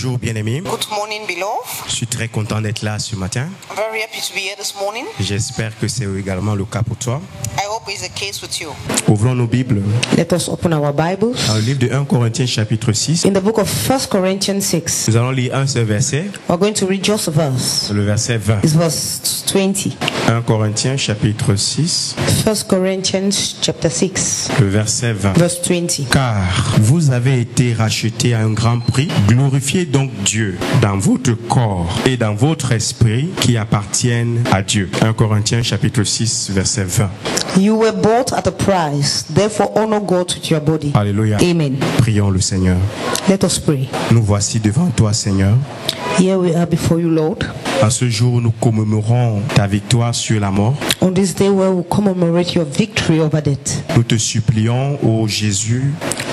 Bonjour bien-aimés. Good morning, beloved. Je suis très content d'être là ce matin. I'm very happy to be here this morning. J'espère que c'est également le cas pour toi. I hope it's the case with you. Ouvrons nos Bibles Let us open our Bibles dans le livre de 1 Corinthiens chapitre 6. in the book of 1 Corinthians 6. Nous allons lire un seul verset, We're going to read just a verse. le verset 20. It's verse 20. 1 Corinthiens chapitre 6, 1 Corinthians chapter 6, le verset 20. verse 20. Car vous avez été rachetés à un grand prix, glorifiez donc Dieu dans votre corps et dans votre esprit qui appartiennent à Dieu. 1 Corinthiens chapitre 6, verset 20. You were bought at a price, therefore honor God with your body. Alléluia. Amen. Prions le Seigneur. Let us pray. Nous voici devant toi, Seigneur. Here we are before you, Lord. En ce jour, nous commémorons ta victoire sur la mort. On this day where we commemorate your victory over death. Nous te supplions, ô Jésus,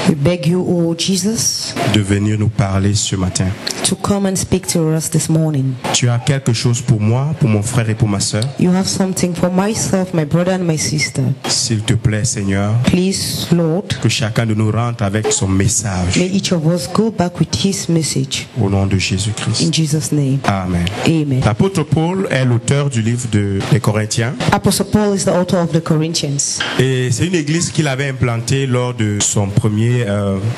We beg you, O Jesus, de venir nous parler ce matin. to come and speak to us this morning. Tu as quelque chose pour moi, pour mon frère et pour ma sœur. You have something for myself, my brother and my sister. S'il te plaît, Seigneur, Please, Lord, que chacun de nous rentre avec son message. may each of us go back with his message. Au nom de Jésus-Christ. In Jesus' name. Amen. Amen. L'apôtre Paul est l'auteur du livre des Corinthiens. Apostle Paul is the author of the Corinthians. Et c'est une église qu'il avait implantée lors de son premier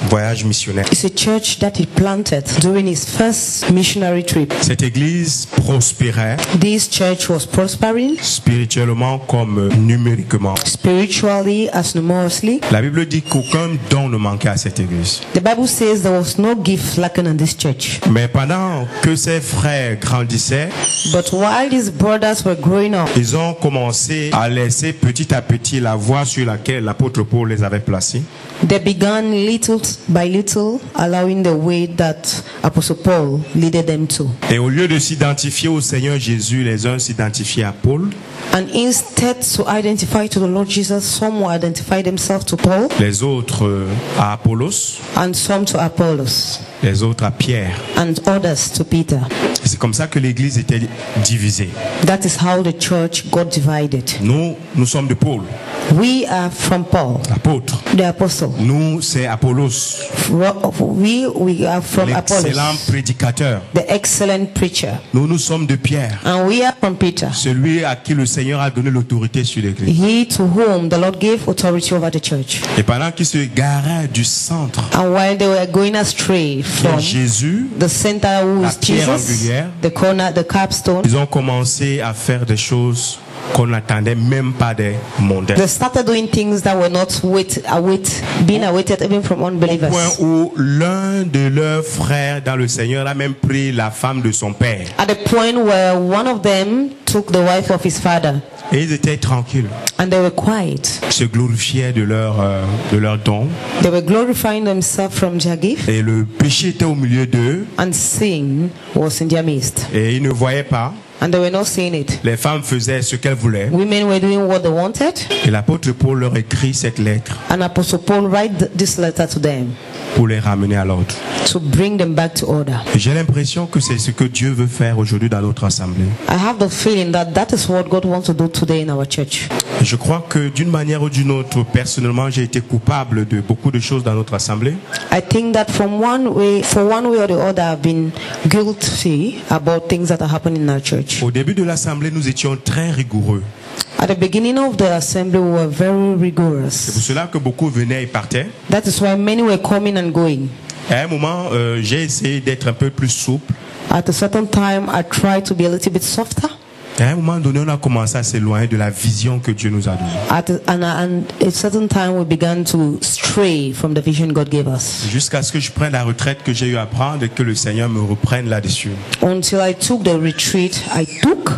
voyage missionnaire. It's a church that he planted during his first missionary trip. Cette église prospérait This church was prospering spirituellement comme numériquement. spiritually as numerously. La Bible dit qu'aucun don ne manquait à cette église. The Bible says there was no gift lacking in this church. Mais pendant que ses frères grandissaient, But while these brothers were growing up, ils ont commencé à laisser petit à petit la voie sur laquelle l'apôtre Paul les avait placés. they began little by little allowing the way that Apostle Paul leaded them to. Et au lieu de s'identifier au Seigneur Jésus, les uns s'identifiaient à Paul, And instead to identify to the Lord Jesus, some will identify themselves to Paul les autres à Apollos, and some to Apollos les autres à Pierre. and others to Peter. Et c'est comme ça que l'église était divisée. That is how the church got divided. Nous sommes de Paul, We are from Paul, l'apôtre. the apostle. Nous, c'est Apollos, We are from l'excellent Apollos, prédicateur. the excellent preacher. Nous sommes de Pierre, And we are from Peter, celui à qui le Seigneur a donné l'autorité sur l'église. he to whom the Lord gave authority over the church. Et pendant qu'ils se garaient du centre, And while they were going astray qui est from Jésus, the center who La is pierre Jesus, angulaire. the corner, the capstone, ils ont commencé à faire des choses qu'on n'attendait même pas des mondains. they started doing things that were not being awaited even from Au point unbelievers. où l'un de leurs frères dans le Seigneur a même pris la femme de son père. At the point where one of them took the wife of his father, Et ils étaient tranquilles, and they were quiet. se glorifiaient de leur don. They were glorifying themselves from their gift, Et le péché était au milieu d'eux. and sin was in their midst. Et ils ne voyaient pas. And they were not seeing it. Les femmes faisaient ce qu'elles voulaient. Women were doing what they wanted, Et l'apôtre Paul leur écrit cette lettre and Apostle Paul write this letter to them pour les ramener à l'ordre. to bring them back to order. Et j'ai l'impression que c'est ce que Dieu veut faire aujourd'hui dans notre assemblée. I have the feeling that that is what God wants to do today in our church. Et je crois que d'une manière ou d'une autre, personnellement, j'ai été coupable de beaucoup de choses dans notre assemblée. I think that for one way or the other, I've been guilty about things that are happening in our church. Au début de l'assemblée, nous étions très rigoureux. At the beginning of the assembly, we were very C'est pour rigorous. cela que beaucoup venaient et partaient. That is why many were coming and going. Et à un moment, j'ai essayé d'être un peu plus souple. At a certain time, I tried to be a little bit softer. Et à un moment donné, on a commencé à s'éloigner de la vision que Dieu nous a donnée. And at a certain time, we began to stray from the vision God gave us. Jusqu'à ce que je prenne la retraite que j'ai eu à prendre et que le Seigneur me reprenne là-dessus. Until I took the retreat I took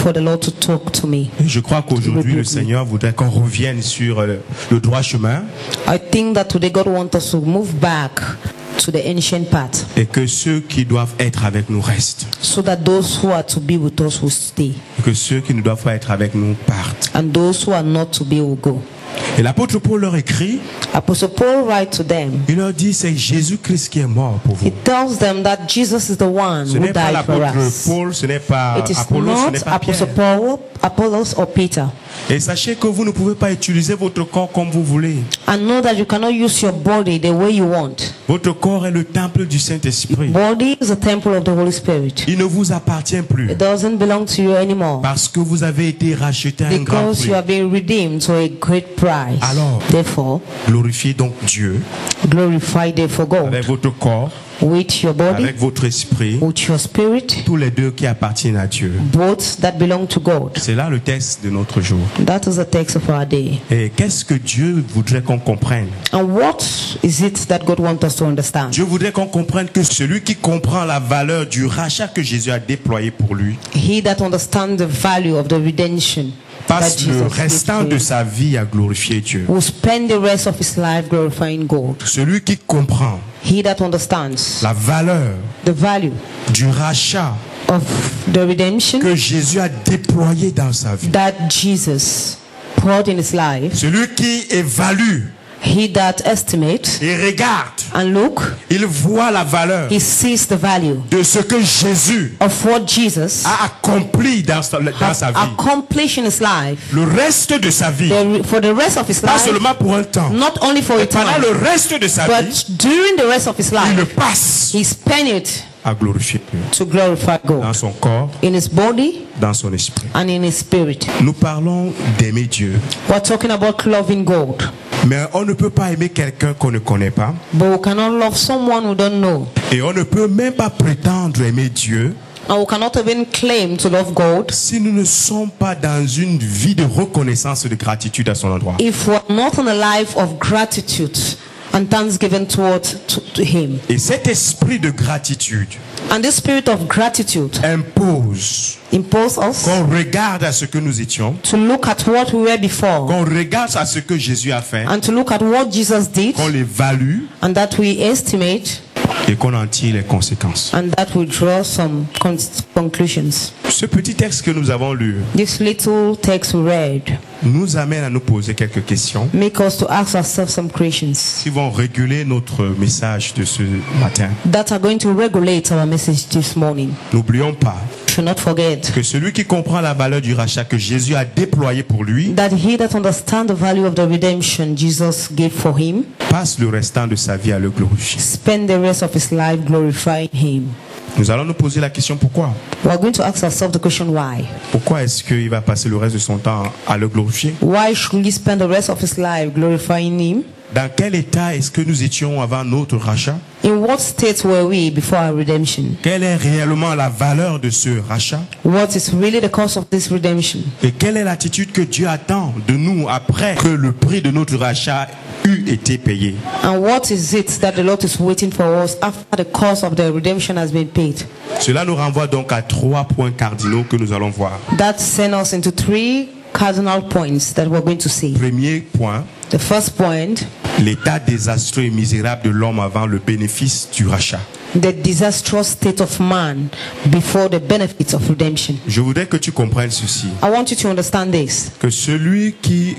for the Lord to talk to me. Et je crois qu'aujourd'hui, le Seigneur voudrait qu'on revienne sur le droit chemin I think that today God wants us to move back to the ancient path, et que ceux qui doivent être avec nous restent. so that those who are to be with us will stay, Et que ceux qui ne doivent pas être avec nous partent. and those who are not to be will go. Et l'apôtre Paul leur écrit, Apostle Paul writes to them. il leur dit, c'est Jésus-Christ qui est mort pour vous. He tells them that Jesus is the one Ce who n'est pas died for l'apôtre us. Paul, ce n'est pas It is Apollos, ce n'est not pas Apostle Pierre. Paul, Apollos or Peter. Et sachez que vous ne pouvez pas utiliser votre corps comme vous voulez. And know that you cannot use your body the way you want. Votre corps est le temple du Saint-Esprit. Body is a temple of the Holy Spirit. Il ne vous appartient plus. It doesn't belong to you anymore. Parce que vous avez été racheté à un grand Because prix. you have been redeemed to a great price. Alors, Therefore, glorifiez donc Dieu glorify therefore God avec votre corps, with your body, avec votre esprit, with your spirit, tous les deux qui appartiennent à Dieu. both that belong to God. C'est là le texte de notre jour. That is the text of our day. Et qu'est-ce que Dieu voudrait qu'on comprenne? And what is it that God wants us to understand? Dieu voudrait qu'on comprenne que celui qui comprend la valeur du rachat que Jésus a déployé pour lui He that understands the value of the redemption that passe Jesus le did restant for de him sa vie à glorifier Dieu. will spend the rest of his life glorifying God. Celui qui comprend He that understands la valeur the value du rachat of the redemption que Jésus a déployé dans sa vie. that Jesus poured in his life, Celui qui évalue he that estimates et regarde, and look, il voit la valeur he sees the value de ce que Jésus of what Jesus a accompli dans sa has vie. accomplished in his life Le reste de sa vie, for the rest of his pas life, seulement pour un temps, not only for a mais pendant time, le reste de sa vie, but during the rest of his il le life, passe he spent it à glorifier Dieu to glorify dans God son corps, in his body dans son esprit. and in his spirit. Nous parlons d'aimer Dieu, We're talking about loving God, mais on ne peut pas aimer quelqu'un qu'on ne connaît pas, but we cannot love someone we don't know, et on ne peut même pas prétendre aimer Dieu and we cannot even claim to love God si nous ne sommes pas dans une vie de reconnaissance et de gratitude à son endroit. if we're not in a life of gratitude and thanksgiving to Him. Et cet esprit de gratitude And this spirit of gratitude impose imposes us qu'on regarde à ce que nous étions, to look at what we were before qu'on regarde à ce que Jésus a fait, and to look at what Jesus did qu'on l'évalue and that we estimate et qu'on en tire les conséquences. and that we draw some conclusions. Ce petit texte que nous avons lu This little text we read nous amène à nous poser quelques questions make us to ask ourselves some questions qui vont réguler notre message de ce matin. that are going to regulate our message this morning. N'oublions pas Should not forget que celui qui comprend la valeur du rachat que Jésus a déployé pour lui that he that understands the value of the redemption Jesus gave for him passe le restant de sa vie à le glorifier. spend the rest of his life glorifying him. Nous allons nous poser la question pourquoi? We are going to ask ourselves the question why. Pourquoi est-ce qu'il va passer le reste de son temps à le glorifier? Why should he spend the rest of his life glorifying him? Dans quel état est-ce que nous étions avant notre rachat? In what state were we before our redemption? Quelle est réellement la valeur de ce rachat? What is really the cause of this redemption? Et quelle est l'attitude que Dieu attend de nous après que le prix de notre rachat eut été payé? And what is it that the Lord is waiting for us after the cost of the redemption has been paid? Cela nous renvoie donc à 3 points cardinaux que nous allons voir. That sends us into 3 cardinal points that we're going to see. Premier point, The first point, l'état désastreux et misérable de l'homme avant le bénéfice du rachat. the disastrous state of man before the benefits of redemption. Je voudrais que tu comprennes ceci, I want you to understand this. que celui qui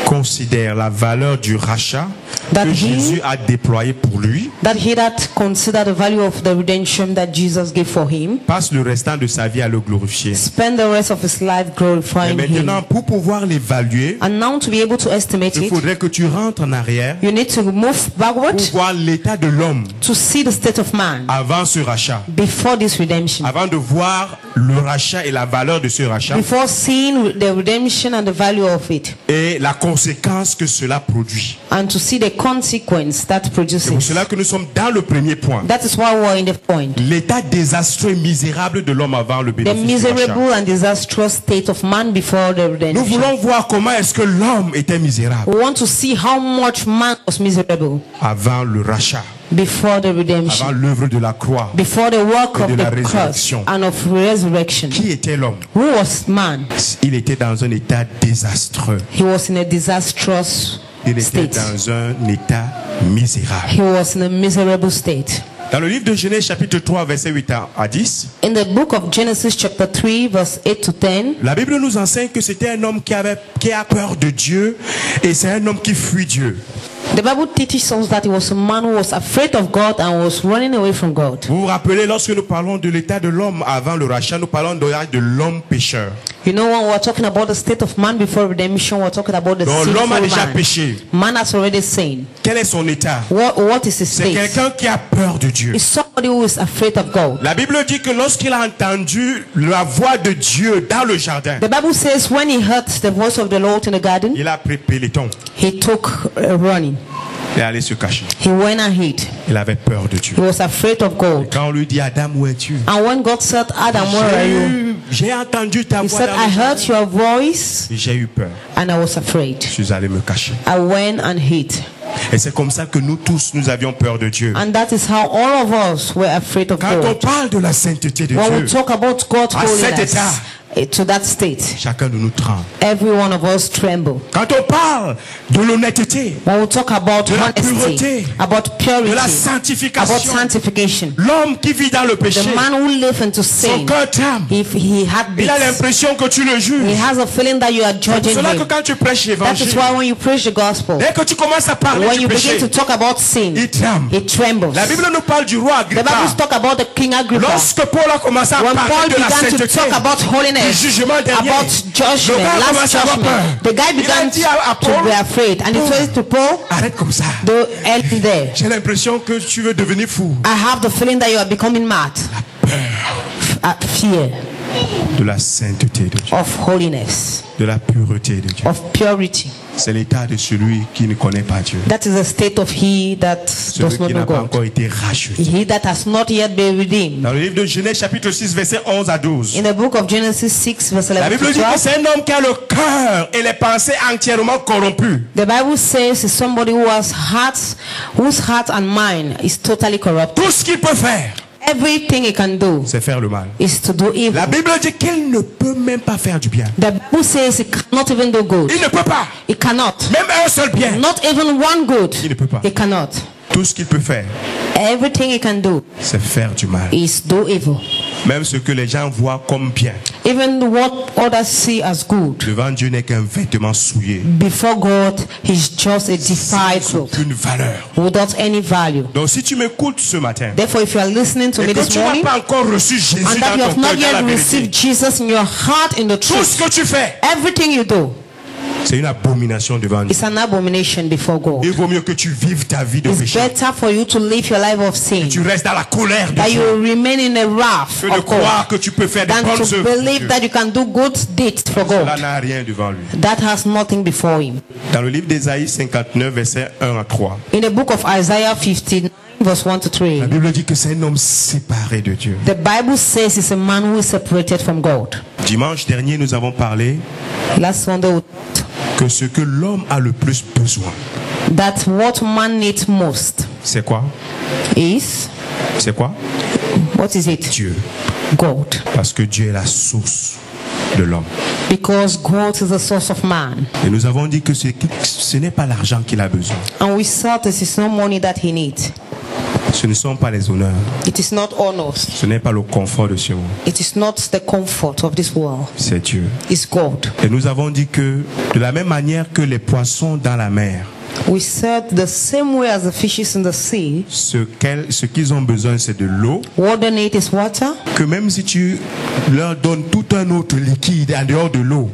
considère la valeur du rachat That que he- Jésus a déployé pour lui That he that consider the value of the redemption that Jesus gave for him, passe le restant de sa vie à le glorifier. spend the rest of his life Et glorifying maintenant, him. pour pouvoir l'évaluer, And now to be able to estimate il it, faudrait que tu rentres en arrière you need to move backward pour voir l'état de l'homme to see the state of man avant ce rachat, before this redemption. avant de voir le rachat et la valeur de ce rachat Before seeing the redemption and the value of it, et la conséquence que cela produit. and to see the consequence that C'est pour produces. cela que nous sommes dans le premier point. That is why we're in the point. L'état désastreux et misérable de l'homme avant le The bénéfice du rachat. miserable and disastrous state of man before the Nous redemption. voulons voir comment est-ce que l'homme était misérable We want to see how much man was miserable avant le rachat, before the avant redemption, l'œuvre de la croix. before the work Et of de la the cross résurrection. and of resurrection. Qui était l'homme? Who was man? Il était dans un état désastreux. He was in a disastrous Il était state. dans un état misérable. He was in a miserable state. Dans le livre de Genèse chapitre 3 verset 8 à 10, In the book of Genesis chapter 3 verse 8 to 10, la Bible nous enseigne que c'était un homme qui a peur de Dieu et c'est un homme qui fuit Dieu. the Bible teaches us that he was a man who was afraid of God and was running away from God. Vous vous rappelez, lorsque nous parlons de l'état de l'homme avant le rachat, nous parlons de l'homme pécheur. You know, when we're talking about the state of man before redemption, we're talking about the Donc sinful l'homme a déjà man. péché. Man has already sinned. Quel est son état? What is his C'est state? quelqu'un qui a peur de Dieu. It's somebody who is afraid of God. La Bible dit que lorsqu'il a entendu la voix de Dieu dans le jardin, The Bible says when he heard the voice of the Lord in the garden, il a pris peloton. he took running. Il est allé se cacher. He went and hid. Il avait peur de Dieu. He was afraid of God. Quand on lui dit Adam, où es-tu? And when God said, Adam, where are you? J'ai entendu ta He voix said, dans I le heard jardin. your voice Et j'ai eu peur. and I was afraid. Je suis allé me cacher. I went and hid. Et c'est comme ça que nous tous, nous avions peur de Dieu. And that is how all of us were afraid of Quand on God. parle de la sainteté de When we Dieu, talk about God's à cet holiness, état, to that state, chacun de nous tremble. every one of us tremble. Quand on parle de l'honnêteté, When we talk about de la honesty, pureté, about purity, de la about sanctification, sanctification, l'homme qui vit dans le péché, the man who lives into son sin, cœur tremble. if he had Il a beats, l'impression que tu le he juges. has a feeling that you are C'est pour judging cela que him. quand tu prêches That l'évangile, is why when you preach the gospel, dès que tu commences à parler when du you begin péché, to talk about sin, il tremble. he trembles. La Bible nous parle du roi The Bible Agrippa. talk about the King Agrippa. Lorsque Paul a commencé à When parler Paul de la began to sainteté, talk about du holiness, jugement dernier, about judgment, le gars a last commencé à avoir judgment, peur. the guy Il a began dit à to Paul, be afraid. And he said to Paul, arrête comme ça. the help me there. J'ai l'impression que tu veux devenir fou. I have the feeling that you are becoming mad. Fear De la sainteté de Dieu, of holiness, de la pureté de Dieu. of purity. C'est l'état de celui qui ne connaît pas Dieu. That is the state of he that Celui does not qui know n'a pas God. encore été racheté. He that has not yet been redeemed. Dans le livre de Genèse chapitre 6 verset 11 à 12. In the book of Genesis 6 verse La 11 Bible to dit que 12, c'est un homme qui a le cœur et les pensées entièrement corrompus. the Bible says it's somebody who has hearts, whose heart and mind is totally corrupt. Tout ce qu'il peut faire, Everything he can do c'est faire le mal. is to do evil. La Bible dit qu'il ne peut même pas faire du bien. The Bible says he cannot even do good. Il ne peut pas. He cannot. Même un seul bien. Not even one good. Il ne peut pas. He cannot. Tout ce qu'il peut faire, Everything he can do c'est faire du mal. is do evil. Même ce que les gens voient comme bien, Even what others see as good, devant Dieu n'est qu'un vêtement souillé, before God, he's just a defiled sans cloth aucune valeur. without any value. Donc si tu m'écoutes ce matin, Therefore, if you are listening to et me que this tu n'as morning, pas encore reçu Jésus and that you dans have ton not cœur, dans la yet vérité, received Jesus in your heart in the tout truth, ce que tu fais, everything you do c'est une abomination devant Dieu. is an abomination before God. Il vaut mieux que tu vives ta vie de It's péché. better for you to live your life of sin, Tu restes dans la colère de that you Dieu. remain in the wrath Que de of God, croire que tu peux faire des than bonnes to œuvres pour believe Dieu. that you can do good deeds for Cela God. n'a rien devant lui. That has nothing before him. Dans le livre d'Ésaïe 59, versets 1 à 3, In the book of Isaiah 59, verse 1 to 3, la Bible dit que c'est un homme séparé de Dieu. the Bible says he's a man who is separated from God. Dimanche dernier, nous avons parlé Last Sunday, we que ce que l'homme a le plus besoin, that what man needs most c'est quoi? is, C'est quoi? what is it? Dieu. God. Parce que Dieu est la source de l'homme. Because God is the source of man. Et nous avons dit que ce n'est pas l'argent qu'il a besoin. And we saw this is no money that he needs. Ce ne sont pas les honneurs. It is not honors. Ce n'est pas le confort de ce monde. It is not the comfort of this world. C'est Dieu. It's God. Et nous avons dit que de la même manière que les poissons dans la mer, We said the same way as the fishes in the sea, ce qu'ils ont besoin, c'est de l'eau. what they need is water. Que même si tu leur donnes tout un autre liquide en dehors de l'eau,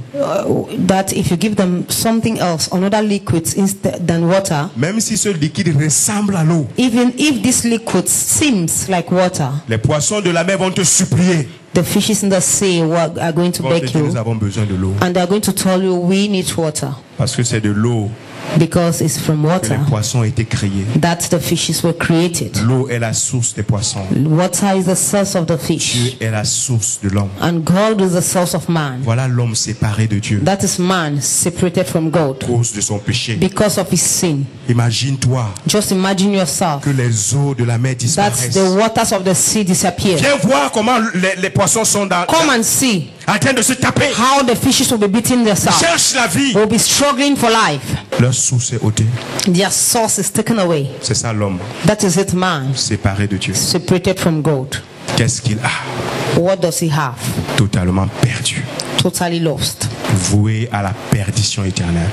That if you give them something else, another liquid instead than water, même si ce liquide ressemble à l'eau, even if this liquid seems like water, les poissons de la mer vont te supplier. the fishes in the sea are going to Vont te beg dire, nous you, avons besoin de l'eau. and they are going to tell you we need water Parce que c'est de l'eau because it's from que water les poissons ont été créés. that the fishes were created. L'eau est la source des poissons. Water is the source of the Dieu fish, est la source de l'homme. and God is the source of man. Voilà l'homme séparé de Dieu That is man separated from God à cause de son péché. because of his sin. Imagine-toi Just imagine yourself que les eaux de la mer that disparaissent. the waters of the sea disappear. Viens voir comment les poissons sont Come and see en train de se taper, how the fishes will be beating themselves, cherchent la vie. will be struggling for life. Leur source est ôtée. Their source is taken away. C'est ça l'homme, That is it, man, séparé de Dieu. separated from God. Qu'est-ce qu'il a? What does he have? Totalement perdu, Totally lost. voué à la perdition éternelle.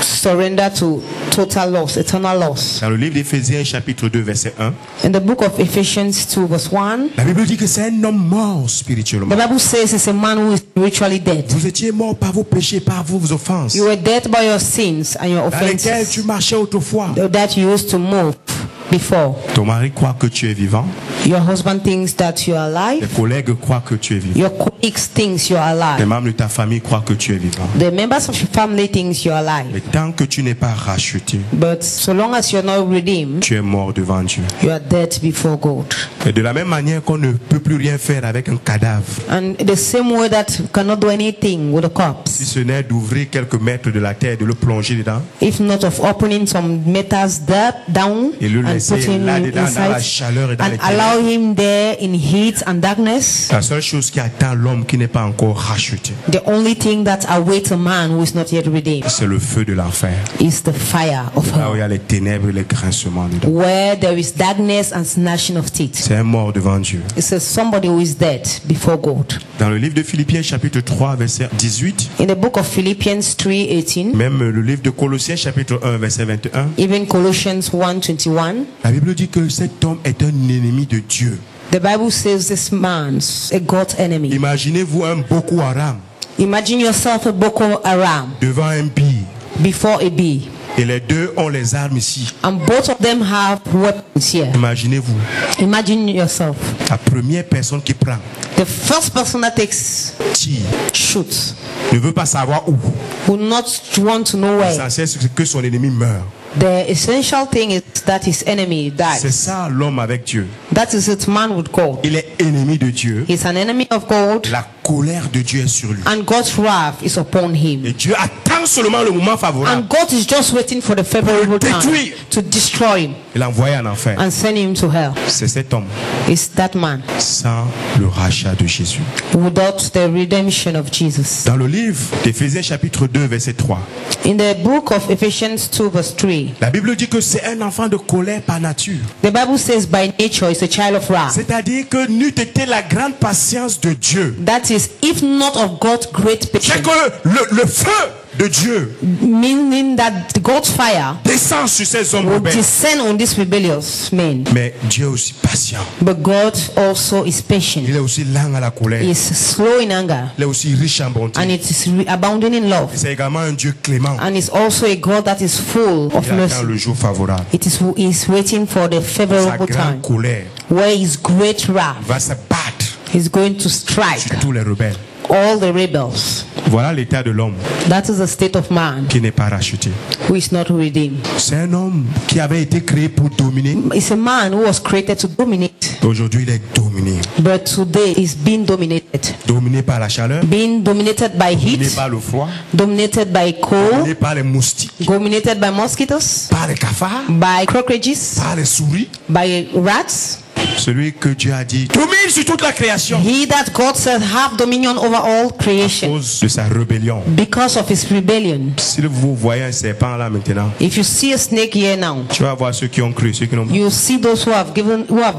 Surrender to total loss, eternal loss. Dans le livre d'Éphésiens chapitre 2 verset 1, In the book of Ephesians 2 verse 1, la Bible dit que c'est un homme mort spirituellement. the Bible says it's a man who is spiritually dead. Vous étiez mort par vos péchés, par vos offenses, You were dead by your sins and your dans lesquels offenses tu marchais autrefois. that you used to move before. Ton mari croit que tu es vivant. Your husband thinks that you are Tes alive. collègues croient que tu es vivant. Your colleagues thinks you are Les alive. membres de ta famille croient que tu es vivant. The members of your family thinks you are alive. Mais tant que tu n'es pas racheté, But so long as you're not redeemed, tu es mort devant Dieu. you are dead before God. Et de la même manière qu'on ne peut plus rien faire avec un cadavre, And the same way that you cannot do anything with a si corpse, ce n'est d'ouvrir quelques mètres de la terre, de le plonger dedans if not of opening some metals down et le and laisser putting him là-dedans dans la inside chaleur et dans les and ténèbres. allow him there in heat and darkness. La seule chose qui attend l'homme qui n'est pas encore racheté, The only thing that awaits a man who is not yet redeemed c'est le feu de l'enfer. is the fire of Là où il y hell, a les ténèbres et les grincements dedans. where there is darkness and gnashing of teeth. C'est un mort devant Dieu. It says somebody who is dead before God. Dans le livre de Philippiens chapitre 3 verset 18, In the book of Philippians 3:18, même le livre de Colossiens chapitre 1 verset 21, even Colossians 1:21, la Bible dit que cet homme est un ennemi de Dieu. the Bible says this man's a God's enemy. Imaginez-vous un Boko Haram Imagine yourself a Boko Haram devant un bille before a bee, et les deux ont les armes ici. and both of them have weapons here. Imaginez-vous Imagine yourself. la première personne qui prend, The first person that takes tire, shoots ne veut pas savoir où. will not want to know where. L'essentiel c'est que son ennemi meurt. The essential thing is that his enemy C'est dies. ça l'homme avec Dieu. That is it, man with God. Il est ennemi de Dieu. He's an enemy of God, La colère de Dieu est sur lui. and God's wrath is upon him. Et Dieu attend seulement le moment favorable. And God is just waiting for the favorable time Détruire. to destroy him Il l'a envoyé en enfer. and send him to hell. C'est cet homme It's that man sans le rachat de Jésus. without the redemption of Jesus. Dans le livre d'Éphésiens chapitre 2 verset 3, In the book of Ephesians 2 verse 3, la Bible dit que c'est un enfant de colère par nature. the Bible says by nature is a child of wrath. C'est-à-dire que n'eût été la grande patience de Dieu. That is, if not of God's great C'est patience, que le feu de Dieu meaning that God's fire descend sur ces hommes will rebelles. descend on these rebellious men. Mais Dieu est aussi patient. But God also is patient. Il est aussi lent à la colère. He is slow in anger, Il est aussi riche en bonté. and it is abounding in love. C'est également un Dieu clément. And is also a God that is full of Il attend mercy. le jour favorable. It is waiting for the Sa favorable grande time colère where his great wrath va se battre is going to strike sur tous les rebelles. all the rebels. Voilà l'état de l'homme That is the state of man qui n'est pas racheté. who is not redeemed. C'est un homme qui avait été créé pour dominer. It's a man who was created to dominate, Aujourd'hui, il est dominé. but today is being dominated. Dominé par la chaleur, Being dominated by dominé heat, par le froid, dominated by cold, dominé par les moustiques, dominated by mosquitoes, par les cafards, by cockroaches, par les souris. by rats. Celui que Dieu a dit domine sur toute la création. He that God said have dominion over all À creation cause de sa rébellion. because of his rebellion. Si vous voyez un serpent là maintenant, If you see a snake here now, tu vas voir ceux qui ont cru, ceux qui n'ont pas. you see those who have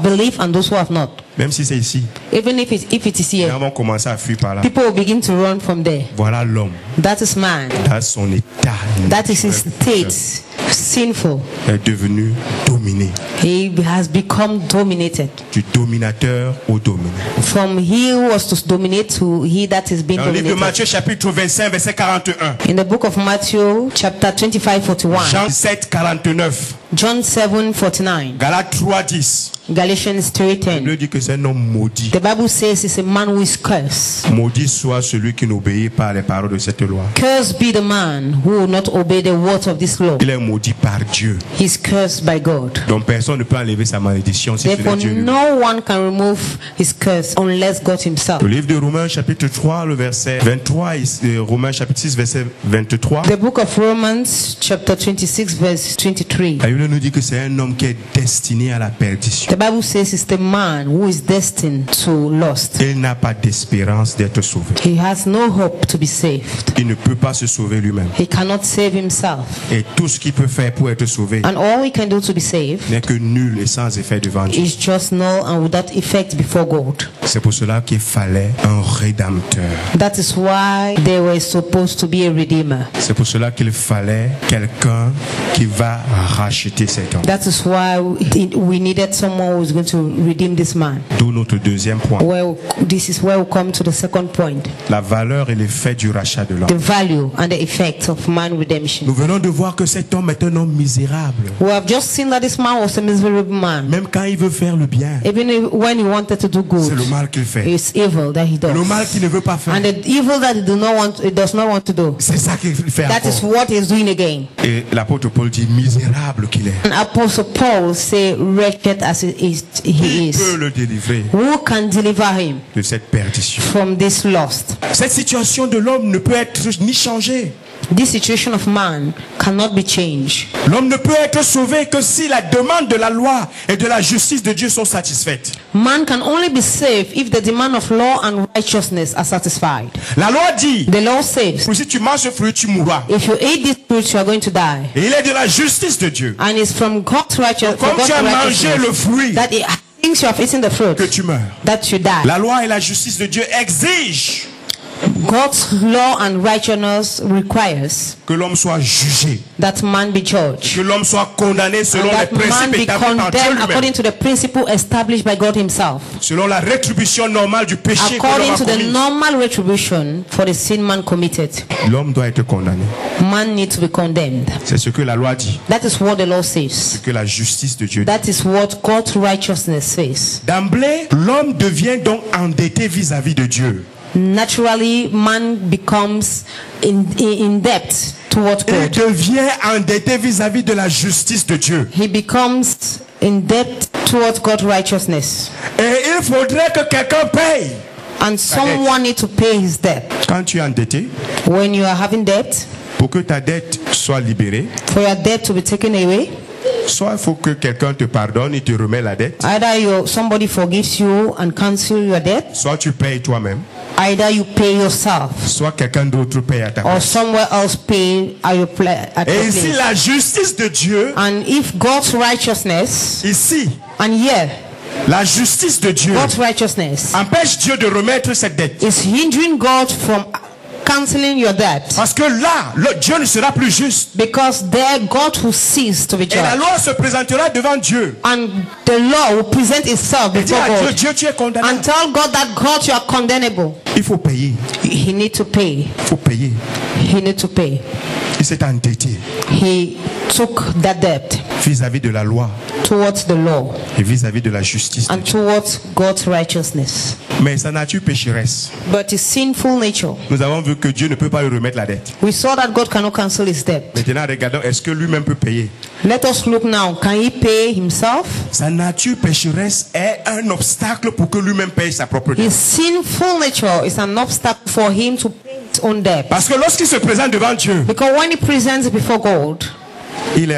believed and those who have not. Même si c'est ici, Even if it is les here, gens vont commencer à fuir par là. people will begin to run from there. Voilà l'homme, That is man. dans son état, That is his state. Sinful. est devenu dominé. He has become dominated. Du dominateur au dominé. From he who was to dominate to he that is being Dans le livre de dominated. Matthieu chapitre 25 verset 41, In the book of Matthew, chapter 25:41, Jean 7 49, John 7:49, Galates 3 10, Galatians il 3:10. dit que c'est un homme maudit. The Bible says it's a man who is cursed. Maudit soit celui qui n'obéit pas les paroles de cette loi. Cursed be the man who will not obey the words of this law. Il est maudit par Dieu. He's cursed by God. Donc personne ne peut enlever sa malédiction si ce Therefore, n'est Dieu lui-même. no one can remove his curse unless God himself. Le livre de Romains chapitre 3, le verset 23, et Romains chapitre 6, verset 23. The book of Romans, chapter 26, verse 23. La Bible Bible nous dit que c'est un homme qui est destiné à la perdition. The Bible says it's the man who is destined to lost. Il n'a pas d'espérance d'être sauvé. He has no hope to be saved. Il ne peut pas se sauver lui-même. He cannot save himself. Et tout ce qu'il peut faire pour être sauvé And all he can do to be saved n'est que nul et sans effet devant Dieu. is just null and without effect before God. C'est pour cela qu'il fallait un rédempteur. That is why there was supposed to be a redeemer. C'est pour cela qu'il fallait quelqu'un qui va racheter cet homme. That is why we needed someone who is going to redeem this man. D'où notre deuxième point. Well, this is where we come to the second point. La valeur et l'effet du rachat de l'homme. The value and the effect of man redemption. Nous venons de voir que cet homme est un homme misérable. We have just seen that this man was a miserable man. Même quand il veut faire le bien, Even when he wanted to do c'est good, le mal qu'il fait. it's evil that he does. Le mal qu'il ne veut pas faire, And the evil that he does not want to do, c'est ça qu'il fait that is encore. what he's doing again. Et l'apôtre Paul dit misérable qu'il est. And Apostle Paul say, wretched as he Qui is, peut le délivrer who can deliver him de cette perdition? from this lust? Cette situation de l'homme ne peut être ni changée. This situation of man cannot be changed. L'homme ne peut être sauvé que si la demande de la loi et de la justice de Dieu sont satisfaites. Man can only be saved if the demand of law and righteousness are satisfied. La loi dit The law says, que si tu manges ce fruit, tu mourras. if you eat this fruit, you are going to die. Et il est de la justice de Dieu. And it's from God's righteousness, Comme tu as mangé le fruit, that it, since you have eaten the fruit, que tu meurs. that you die. La loi et la justice de Dieu exigent God's law and righteousness requires que l'homme soit jugé, that man be judged. que l'homme soit condamné selon And les that man principes be établis par Dieu condemned lui-même, according to the principle established by God himself. selon la rétribution normale du péché que l'homme According a to the commis. normal retribution for the sin man committed. L'homme doit être condamné. Man needs to be condemned. C'est ce que la loi dit, That is what the law says. que la justice de Dieu dit. That is what God's righteousness says. D'emblée, l'homme devient donc endetté vis-à-vis de Dieu. Naturally, man becomes in debt towards Il God. devient endetté vis-à-vis de la justice de Dieu. He becomes in debt towards God's righteousness. Et il faudrait que quelqu'un paye. And someone needs to pay his debt. Quand tu es endetté, When you are having debt, pour que ta dette soit libérée, for your debt to be taken away, soit il faut que quelqu'un te pardonne et te remet la dette, either somebody forgives you and cancel your debt, soit tu payes toi-même, either you pay yourself, soit quelqu'un d'autre paye à ta or place. somewhere else pay at your Et place. ici, la justice de Dieu, And if God's righteousness, ici, and here, la justice de Dieu God's righteousness empêche Dieu de remettre cette dette. is hindering God from canceling your debt, Parce que là, Dieu ne sera plus juste. because there God will cease to be Et la judged. loi se présentera devant Dieu. And the law will present itself Et dire before à Dieu, God Dieu, tu es condamné. and tell God that God, you are condemnable. Il faut payer. He need to pay. Il faut payer. He need to pay. Il s'est endetté He took that debt vis-à-vis de la loi towards the law et vis-à-vis de la justice. and towards God's righteousness. Mais sa nature pécheresse. But his sinful nature, Nous avons vu que Dieu ne peut pas lui remettre la dette. we saw that God cannot cancel his debt. Maintenant, regardons, est-ce que lui-même peut payer? Let us look now. Can he pay himself? Sa nature pécheresse est un obstacle pour que lui-même paye sa propre dette. His sinful nature is an obstacle for him to pay his own debt. Parce que lorsqu'il se présente devant Dieu, Because when he presents before God, il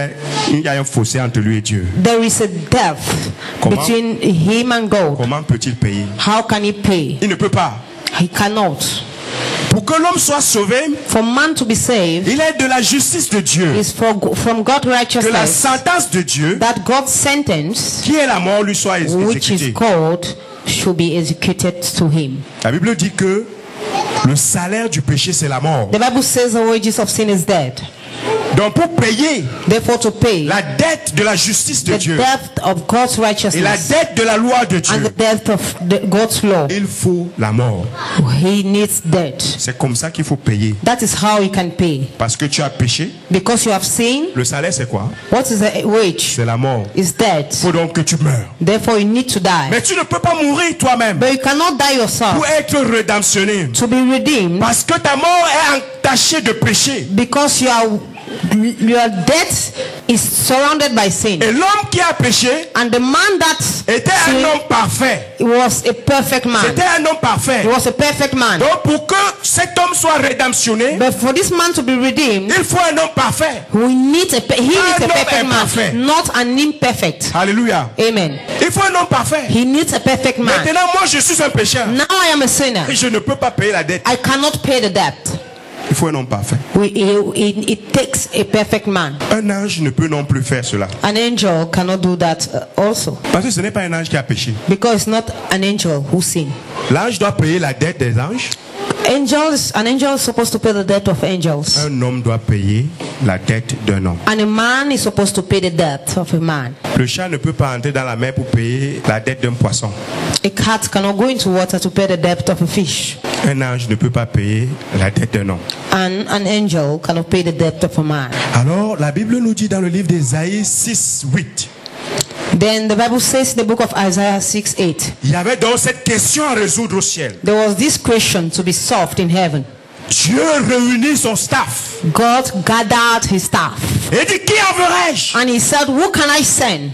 y a un fossé entre lui et Dieu. there is a depth Comment? between him and God. Comment peut-il payer? How can he pay? Il ne peut pas. He cannot. Pour que l'homme soit sauvé, For man to be saved il est de la justice de Dieu. is from God's Que la righteousness sentence de Dieu, that God's sentence, qui est la mort, lui soit which is exécutée. called, should be executed to him. La Bible dit que le salaire du péché, c'est la mort. The Bible says the wages of sin is death. Donc pour payer Therefore, to pay la dette de la justice de the Dieu debt of God's et la righteousness dette de la loi de and Dieu, the death of God's law, il faut la mort. he needs debt. C'est comme ça qu'il faut payer. That is how you can pay. Parce que tu as péché, Because you have sinned, le salaire c'est quoi? what is the wage? C'est la mort. Is death. Il faut donc que tu meurs. Therefore, you need to die. Mais tu ne peux pas mourir toi-même But you cannot die yourself pour être rédemptionné. to be redeemed. Parce que ta mort est entaché de péché. Because your death is surrounded by sin. Et l'homme qui a péché And the man that était un sinned homme parfait. was a perfect man. C'était un homme parfait. He was a perfect man. Donc pour que cet homme soit rédemptionné, But for this man to be redeemed, il faut un homme parfait. he needs a perfect imperfect. man, not an imperfect. Alléluia. Amen. Il faut un homme parfait. He needs a perfect man. Maintenant, moi je suis un pécheur. Now I am a sinner. Et je ne peux pas payer la dette. I cannot pay the debt. Il faut un homme parfait. It takes a perfect man. Un ange ne peut non plus faire cela. An angel cannot do that also. Parce que ce n'est pas un ange qui a péché. Because it's not an angel who sinned. L'ange doit payer la dette des anges. An angel is supposed to pay the debt of angels. Un homme doit payer la dette d'un homme. And a man is supposed to pay the debt of a man. Le chat ne peut pas entrer dans la mer pour payer la dette d'un poisson. A cat cannot go into water to pay the debt of a fish. Un ange ne peut pas payer la dette d'un homme. And an angel cannot pay the debt of a man. Alors, la Bible nous dit dans le livre d'Ésaïe 6:8. Then the Bible says in the book of Isaiah 6:8. Il y avait donc cette question à résoudre au ciel. There was this question to be solved in heaven. Dieu réunit son staff. God gathered his staff. Et dit, qui enverrai-je? And he said, who can I send?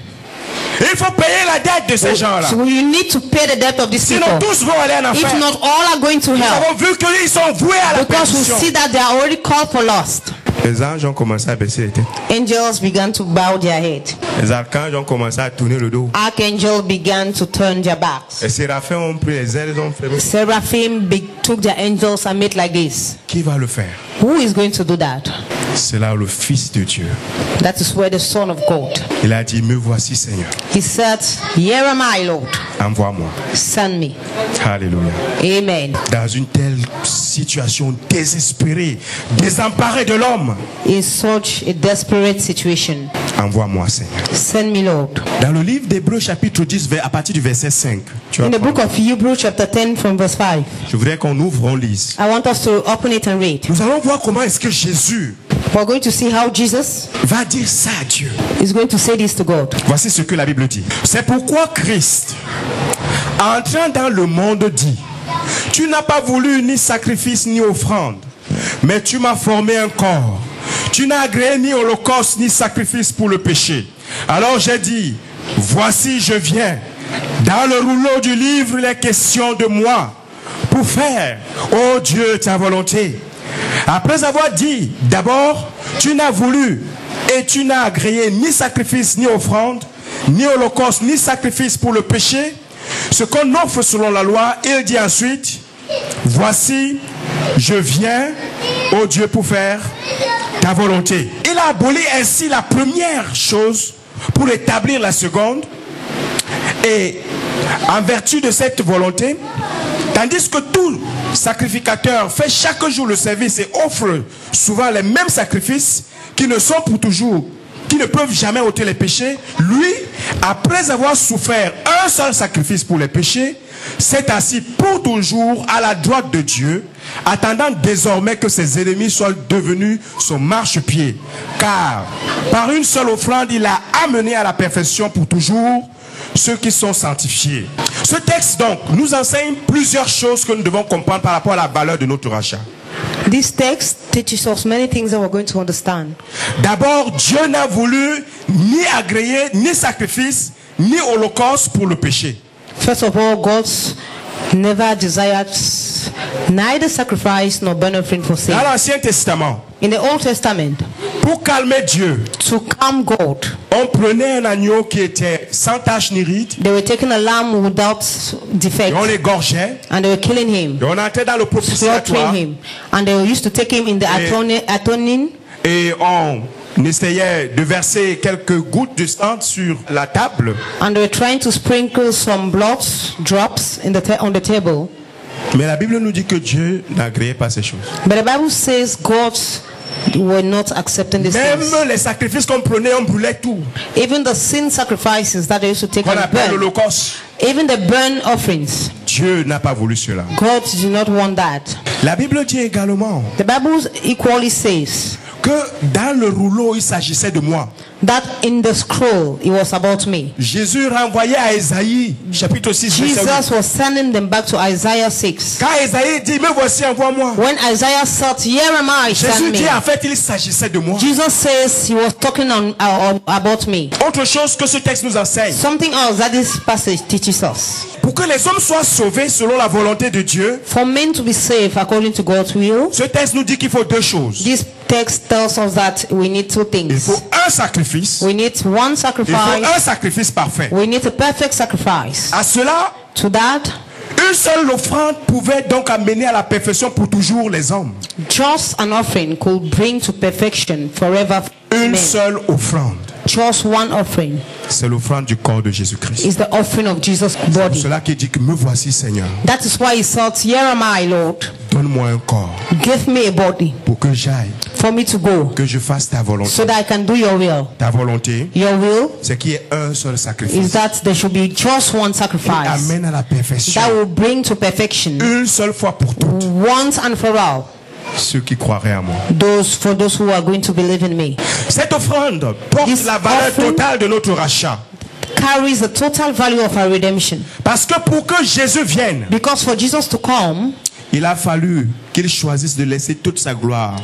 Il faut payer la dette de ces gens-là. So you need to pay the debt of these Sinon people. tous vont aller en enfer. If not, all are going to Nous hell. avons vu qu'ils sont voués à la Because we perdition. see that they are already called for lost. Les anges ont commencé à baisser les têtes. Angels began to bow their head. Les archanges ont commencé à tourner le dos. Archangels began to turn their backs. Les séraphins ont pris les ailes, ils ont fait. Seraphim took their angels and made like this. Qui va le faire? Who is going to do that? C'est là le Fils de Dieu. That is where the Son of God. Il a dit, me voici Seigneur. He said, here am I, Lord. Envoie-moi. Send me. Alléluia. Amen. Dans une telle situation désespérée, désemparée de l'homme, In such a desperate situation, envoie-moi Seigneur. send me, Lord. Dans le livre d'Hébreux chapitre 10, à partir du verset 5, tu vas In the book prendre. of Hebrews chapter 10 from verse 5, Je voudrais qu'on ouvre, on lise. I want us to open it and read. Nous allons voir comment est-ce que Jésus We're going to see how Jesus va dire ça à Dieu. is going to say this to God. Voici ce que la Bible dit. C'est pourquoi Christ, entrant dans le monde, dit, tu n'as pas voulu ni sacrifice ni offrande, mais tu m'as formé un corps. Tu n'as agréé ni holocauste ni sacrifice pour le péché. Alors j'ai dit, voici je viens. Dans le rouleau du livre, il est question de moi pour faire, ô Dieu, ta volonté. Après avoir dit, d'abord, tu n'as voulu et tu n'as agréé ni sacrifice ni offrande, ni holocauste, ni sacrifice pour le péché, ce qu'on offre selon la loi, il dit ensuite, voici, je viens, ô Dieu, pour faire ta volonté. Il a aboli ainsi la première chose pour établir la seconde, et en vertu de cette volonté, tandis que tout sacrificateur fait chaque jour le service et offre souvent les mêmes sacrifices qui ne sont pour toujours, qui ne peuvent jamais ôter les péchés, lui, après avoir souffert un seul sacrifice pour les péchés, s'est assis pour toujours à la droite de Dieu, attendant désormais que ses ennemis soient devenus son marchepied. Car par une seule offrande, il a amené à la perfection pour toujours ceux qui sont sanctifiés. Ce texte donc nous enseigne plusieurs choses que nous devons comprendre par rapport à la valeur de notre rachat. This text teaches us many things that we're going to understand. D'abord, Dieu n'a voulu ni agréer, ni sacrifice, ni holocauste pour le péché. First of all, God never desired neither sacrifice nor burnt offering for sin. Dans l'Ancien Testament, In the Old Testament, pour calmer Dieu, to calm God, on prenait un agneau qui était sans tache ni ride, they were taking a lamb without defect et on l'égorgeait, and they were killing him, et on entrait dans le propitiatoire, slaughtering him, and they used to take him in the atoning, et on essayait de verser quelques gouttes de sang sur la table. and they were trying to sprinkle some blood drops in on the table. Mais la Bible nous dit que Dieu n'agréait pas ces choses. But the Bible says God were not accepting these Même things. les sacrifices qu'on prenait, on brûlait tout. Even the sin sacrifices that they used to take Qu'on and appelle burn, l'Holocauste. even the burn offerings, Dieu n'a pas voulu cela. God did not want that. La Bible dit également The Bible equally says que dans le rouleau, il s'agissait de moi. that in the scroll it was about me. Jésus renvoyait à Ésaïe, chapitre 6, verset 8. Jesus was sending them back to Isaiah 6. Quand Ésaïe dit, me voici, envoie-moi. When Isaiah said, "Here am I, Jésus send dit, me," en fait, il s'agissait de moi. Jesus says he was talking about me. Autre chose que ce texte nous enseigne. Something else that this passage teaches us. Pour que les hommes soient sauvés selon la volonté de Dieu, For men to be saved according to God's will, ce texte nous dit qu'il faut deux choses. this text tells us that we need two Il things. faut un sacrifice. We need one Il faut sacrifice. un sacrifice parfait. We need a perfect sacrifice. À cela, To that, une seule offrande pouvait donc amener à la perfection pour toujours les hommes. just an offering could bring to perfection forever Une men. seule offrande. Just one offering C'est l'offrande du corps de Jésus-Christ. is the offering of Jesus' C'est body. cela qui dit que me voici Seigneur. That is why he said, "Here am I, Lord. Donne-moi un corps Give me a body pour que j'aille, for me to go que je fasse ta volonté. so that I can do your will." Ta volonté, Your will c'est qu'il y ait un seul is sacrifice. that there should be just one Qui sacrifice amène à la perfection. that will bring to perfection Une seule fois pour toutes. once and for all Ceux qui croiraient à moi. for those who are going to believe in me. Cette offrande porte This la valeur offering- totale de notre rachat. Carries the total value of our redemption. Parce que pour que Jésus vienne, Because for Jesus to come, il a fallu qu'il choisisse de laisser toute sa gloire.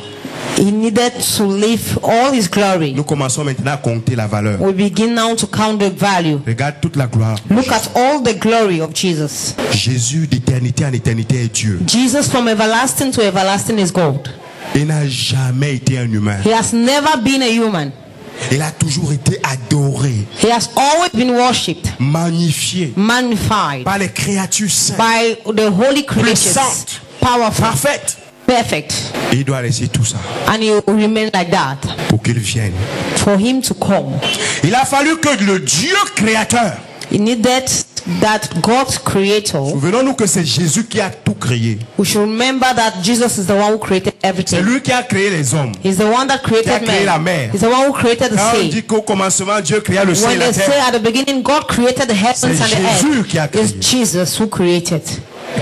he needed to leave all his glory. Nous commençons maintenant à compter la valeur. We begin now to count the value. Regarde toute la gloire. Look at all the glory of Jesus. Jésus d'éternité en éternité est Dieu. Jesus from everlasting to everlasting is God. Il n'a jamais été un humain. He has never been a human. Il a toujours été adoré, He has always been worshipped, magnifié magnified par les créatures saintes, by the holy creatures, puissantes, powerful, parfaites. perfect. Et il doit laisser tout ça And he will remain like that pour qu'il vienne. for him to come. Il a fallu que le Dieu créateur, He needed that God's creator. souvenons-nous que c'est Jésus qui a tout créé. We should remember that Jesus is the one who created C'est everything. lui qui a créé les hommes. He's the one that Qui a created créé la man. mer. He's the one who created the Quand on sea. dit qu'au commencement Dieu créa le ciel et When la they say terre, at the beginning God created the heavens C'est and the Jésus qui a earth, créé. it's Jesus who created.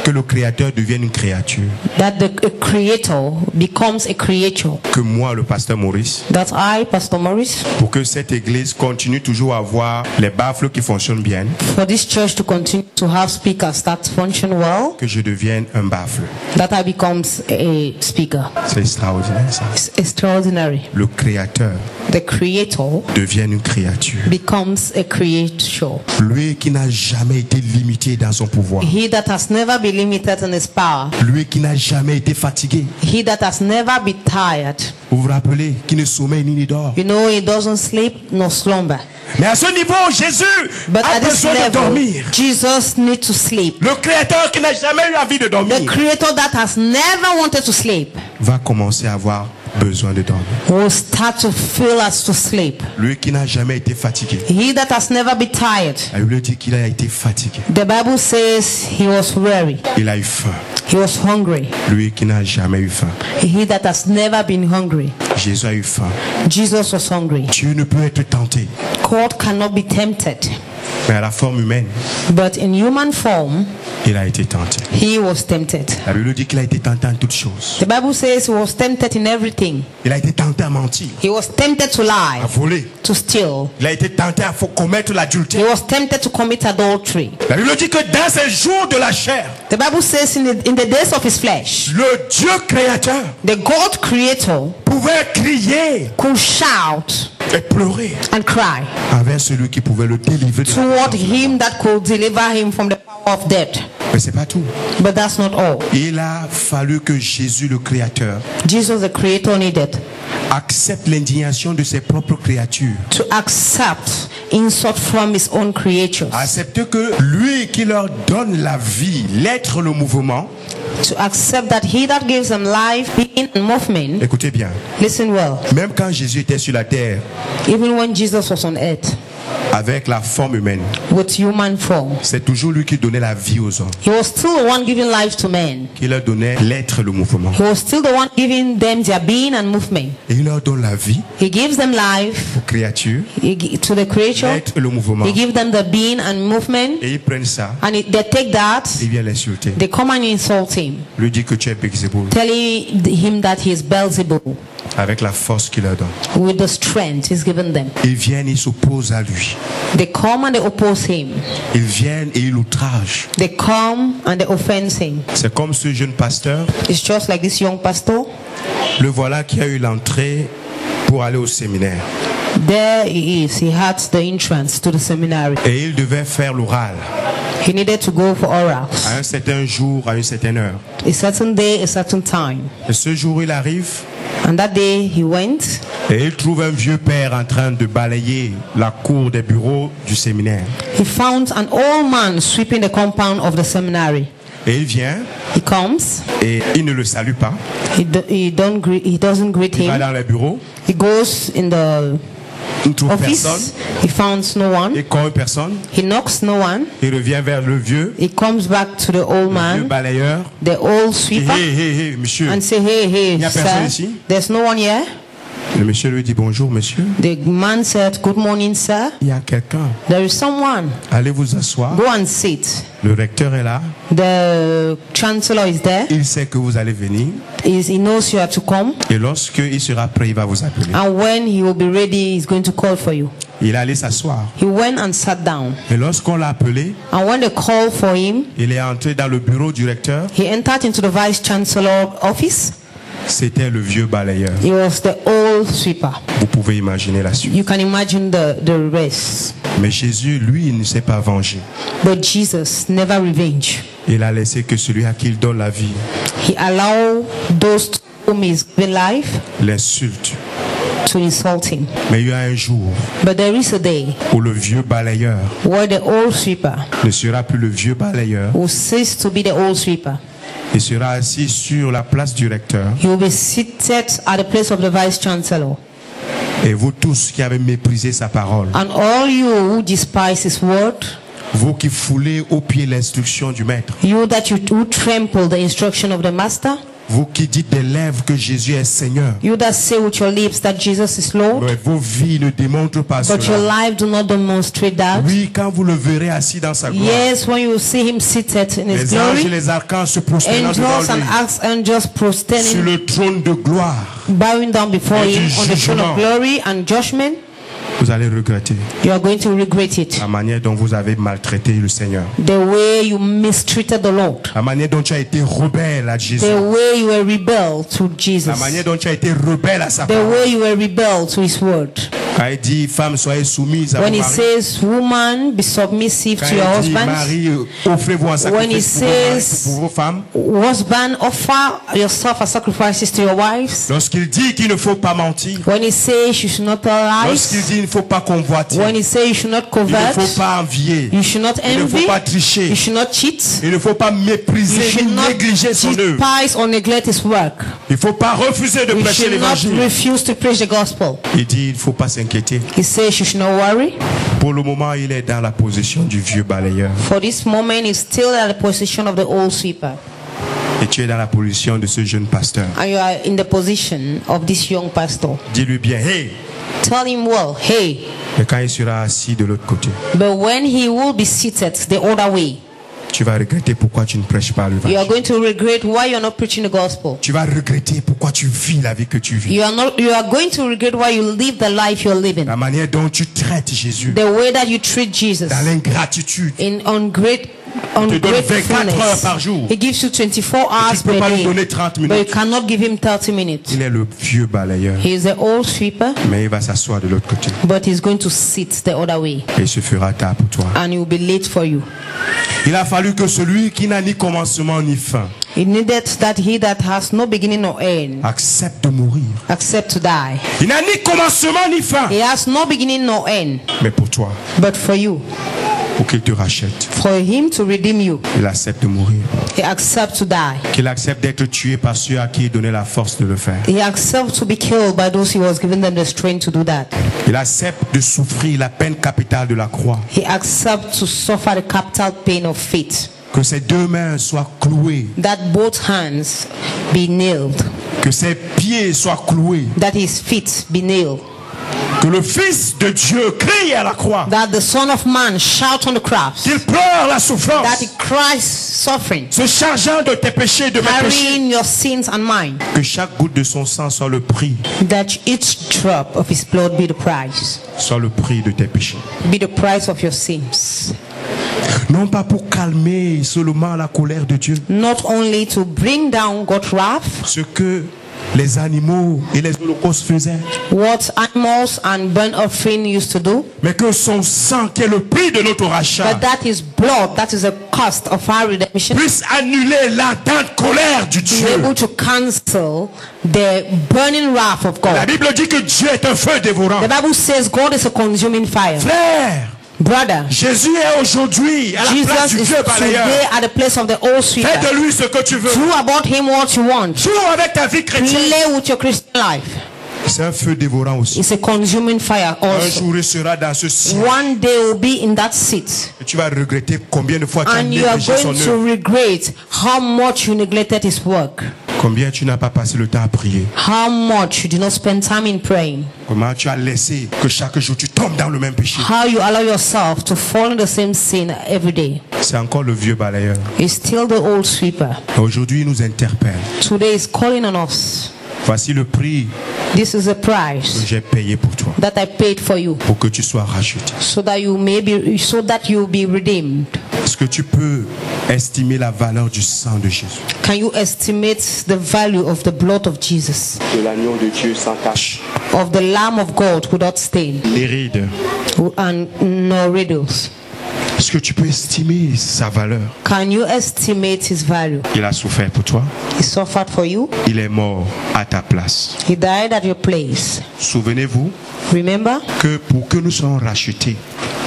que le créateur devienne une créature. That the creator becomes a creature. Que moi, le pasteur Maurice, That I, Pastor Maurice, pour que cette église continue toujours à avoir les baffles qui fonctionnent bien, for this church to continue to have speakers that function well, que je devienne un baffle. that I becomes a speaker. C'est extraordinaire ça. It's extraordinary. Le créateur The creator devienne une créature. becomes a creature. Lui qui n'a jamais été limité dans son pouvoir. He that has never been limited in his power. Lui qui n'a jamais été fatigué. He that has never been tired. Vous vous rappelez, qui ne sommeille ni ne dort. You know, he doesn't sleep nor slumber. Mais à ce niveau, Jésus But a at this besoin de level, dormir. Jesus needs to sleep. Le créateur qui n'a jamais eu envie de The dormir creator that has never wanted to sleep va commencer à avoir besoin de dormir. will start to feel as to sleep. Lui qui n'a jamais été fatigué. He that has never been tired. La Bible dit qu'il a été fatigué. The Bible says he was weary. Il a eu faim. He was hungry. Lui qui n'a jamais eu faim. He that has never been hungry. Jésus a eu faim. Jesus was hungry. Dieu ne peut être tenté. God cannot be tempted. Mais à la forme humaine, But in human form, il a été tenté. he was tempted. La Bible dit qu'il a été tenté en toutes choses. The Bible says he was tempted in everything. Il a été tenté à mentir, He was tempted to à lie, voler. to steal. Il a été tenté à commettre He l'adultère. was tempted to commit adultery. La Bible dit que dans ces jours de la chair, The Bible says in the days of his flesh, le Dieu créateur the God creator pouvait crier could shout et pleurer and cry envers celui qui pouvait le délivrer de la toward puissance de la him that could deliver him from the power of death. mort. Mais c'est pas tout. But that's not all. Il a fallu que Jésus, le créateur, Jesus, the creator, needed accepte l'indignation de ses propres créatures. to accept insult from his own creatures, Accepter que lui qui leur donne la vie, l'être, le mouvement, to accept that he that gives them life, being, and movement. écoutez bien, Listen well. même quand Jésus était sur la terre Even when Jesus was on earth avec la forme humaine, with human form, c'est toujours lui qui donnait la vie aux hommes, he was still the one giving life to men. qui leur donnait l'être, le mouvement. He was still the one giving them their being and movement. Et il leur donne la vie He gives them life aux créatures, to the creature. l'être et le mouvement. He gives them the being and movement. Et ils prennent ça, And they take that, ils viennent l'insulter. they come and insult him, Lui dit que tu es Beelzébul. telling him that he is Beelzebub. avec la force qu'il leur donne. with the strength He's given them. Ils viennent, ils s'opposent à lui. They come and they oppose Him. Ils viennent et ils l'outragent. They come and they offend Him. C'est comme ce jeune pasteur, It's just like this young pastor. le voilà qui a eu l'entrée pour aller au séminaire. There he is. He had the entrance to the seminary. Et il devait faire l'oral He needed to go for orals. à un certain jour, à une certaine heure. A certain day, a certain time. Et ce jour, il arrive And that day he went et il trouve un vieux père en train de balayer la cour des bureaux du séminaire. he found an old man sweeping the compound of the seminary. Et il vient He comes. et il ne le salue pas. He doesn't greet Il va him. dans les bureaux, He goes in the il ne trouve office. personne, He finds no one. il cogne personne, He knocks no one. il revient vers le vieux, He comes back to the old le vieux man, balayeur. the old Et sweeper, hey, monsieur. and say, hey, Il n'y a personne sir, ici. there's no one here. Le monsieur lui dit bonjour monsieur. The man said, good morning, sir. Il y a quelqu'un. There is someone. Allez vous asseoir. Go and sit. Le recteur est là. The chancellor is there. Il sait que vous allez venir. He knows you have to come. Et lorsqu'il sera prêt, il va vous appeler. And when he will be ready, he's going to call for you. Il est allé s'asseoir. He went and sat down. Et lorsqu'on l'a appelé, And when they called for him, il est entré dans le bureau du recteur. he entered into the vice chancellor office. C'était le vieux balayeur. He was the old sweeper. Vous pouvez imaginer la suite. You can imagine the rest. Mais Jésus, lui, il ne s'est pas vengé. But Jesus never revenged. Il a laissé que celui à qui il donne la vie He allowed those to whom he's given life l'insulte. to insult him. Mais il y a un jour But there is a day où le vieux balayeur where the old sweeper ne sera plus le vieux balayeur. will cease to be the old sweeper. Il sera assis sur la place du recteur. He will be seated at the place of the vice chancellor. Et vous tous qui avez méprisé sa parole, And all you who despise his word, vous qui foulez aux pieds l'instruction du maître, you that you who trample the instruction of the master, vous qui dites des lèvres que Jésus est Seigneur, you that say with your lips that Jesus is Lord, mais vos vies ne démontrent pas but your cela. life do not demonstrate that. Oui, quand vous le verrez assis dans sa gloire, Yes, when you see him seated in his les anges et glory, les archanges se prosternant angels devant and lui archangels sur prostrating, le trône de gloire, bowing down before Et him du on the throne jugement. of glory and judgment, vous allez regretter you are going to regret it. la manière dont vous avez maltraité le Seigneur, The way you mistreated the Lord, la manière dont tu as été rebelle à Jésus, the way you were rebel to la Jesus, manière dont tu as été rebelle à sa the parole. way you were rebel to his word. Quand il dit femmes soyez soumises à When vos he maris, says, woman, be submissive quand to your il dit husband, mari offrez-vous en When he sacrifice pour vos maris, says- pour vos femmes, husband, offer yourself as sacrifices to your wives. lorsqu'il dit qu'il ne faut pas mentir, When he says you should not tell lorsqu'il lies, dit il ne faut pas convoiter, when he says you should not il ne covet, faut pas envier, you should not il ne faut envy, pas tricher, you should not cheat, il ne faut pas you mépriser should ni not négliger son œuvre. despise or neglect his work. Il ne faut pas refuser de You prêcher should not l'évangile. refuse to preach the gospel. Il dit il ne faut pas s'inquiéter. He says you should not worry. Pour le moment, il est dans la position du vieux balayeur. For this moment, he's still at the position of the old sweeper. Et tu es dans la position de ce jeune pasteur. And you are in the position of this young pastor. Dis-lui bien, hey! Tell him, well, hey, Et quand il sera assis de l'autre côté, but when he will be seated the other way, tu vas regretter pourquoi tu ne prêches pas you are l'évangile. going to regret why you're not preaching the gospel. Tu vas regretter pourquoi tu vis la vie que tu vis. You are going to regret why you live the life you're living. La manière dont tu traites Jésus. The way that you treat Jesus Dans l'ingratitude. in ungratefulness. te donne 24 heures par jour. He gives you 24 Et hours tu ne peux per pas lui day, donner 30 but you minutes. cannot give him 30 minutes. Il est le vieux balayeur. He is the old sweeper, Mais il va s'asseoir de l'autre côté. but he's going to sit the other way, Et il se fera tard pour toi. and he will be late for you. Il a fallu que celui qui n'a ni commencement ni fin It needed that he that has no beginning nor end accepte de mourir. accept to die. Il n'a ni commencement ni fin. He has no beginning nor end, Mais pour toi, but for you, pour qu'il te rachète, for him to redeem you, il accepte de mourir. he accepts to die. Qu'il accepte d'être tué par ceux à qui il donnait la force de le faire. He accepts to be killed by those he was giving them the strength to do that. Il accepte de souffrir la peine capitale de la croix. He accepts to suffer the capital pain of faith. Que ses deux mains soient clouées. That both hands be nailed. Que ses pieds soient cloués. That his feet be nailed. Que le Fils de Dieu crie à la croix. that the Son of Man shout on the cross, Qu'il pleure la souffrance. that he cries suffering, Se chargeant de tes péchés, de mes péchés. carrying your sins and mine, Que chaque goutte de son sang soit le prix. that each drop of his blood be the price, Soit le prix de tes péchés. be the price of your sins. Non pas pour calmer seulement la colère de Dieu. Not only to bring down God's wrath, Ce que les animaux et les holocaustes faisaient. what animals and burnt offering used to do, Mais que son sang, qui est le prix de notre rachat, but that is blood, that is the cost of our redemption, puisse annuler l'ardente colère du be Dieu. able to cancel the burning wrath of La God. Bible dit que Dieu est un feu dévorant. The Bible says God is a consuming fire. Frère, Brother, Jésus est aujourd'hui à la place Jesus du is Dieu balayeur. today at the place of the old Fais sweeper. de lui ce que tu veux. Do about him what you want. Joue avec ta vie chrétienne. Play with your Christian life. C'est un feu dévorant aussi. It's a consuming fire Un also. jour, il sera dans ce ciel. One day will be in that seat, Et tu vas regretter combien de fois tu as and you are négligé son going to œuvre. regret how much you neglected his work, Combien tu n'as pas passé le temps à prier. how much you did not spend time in praying, Comment tu as laissé que chaque jour tu tombes dans le même péché. how you allow yourself to fall in the same sin every day. C'est encore le vieux balayeur. It's still the old sweeper. Aujourd'hui, il nous interpelle. Today is calling on us. Voici le prix This is a que price j'ai payé pour toi, that I paid for you, pour que tu sois racheté. so that you will be redeemed. Est-ce que tu peux estimer la valeur du sang de Jésus, Can you estimate the value of the blood of Jesus, de l'agneau de Dieu sans tache, of the Lamb of God without stain les rides? and no riddles? Est-ce que tu peux estimer sa valeur? Can you estimate his value? Il a souffert pour toi. He suffered for you. Il est mort à ta place. He died at your place. Souvenez-vous Remember que pour que nous soyons rachetés,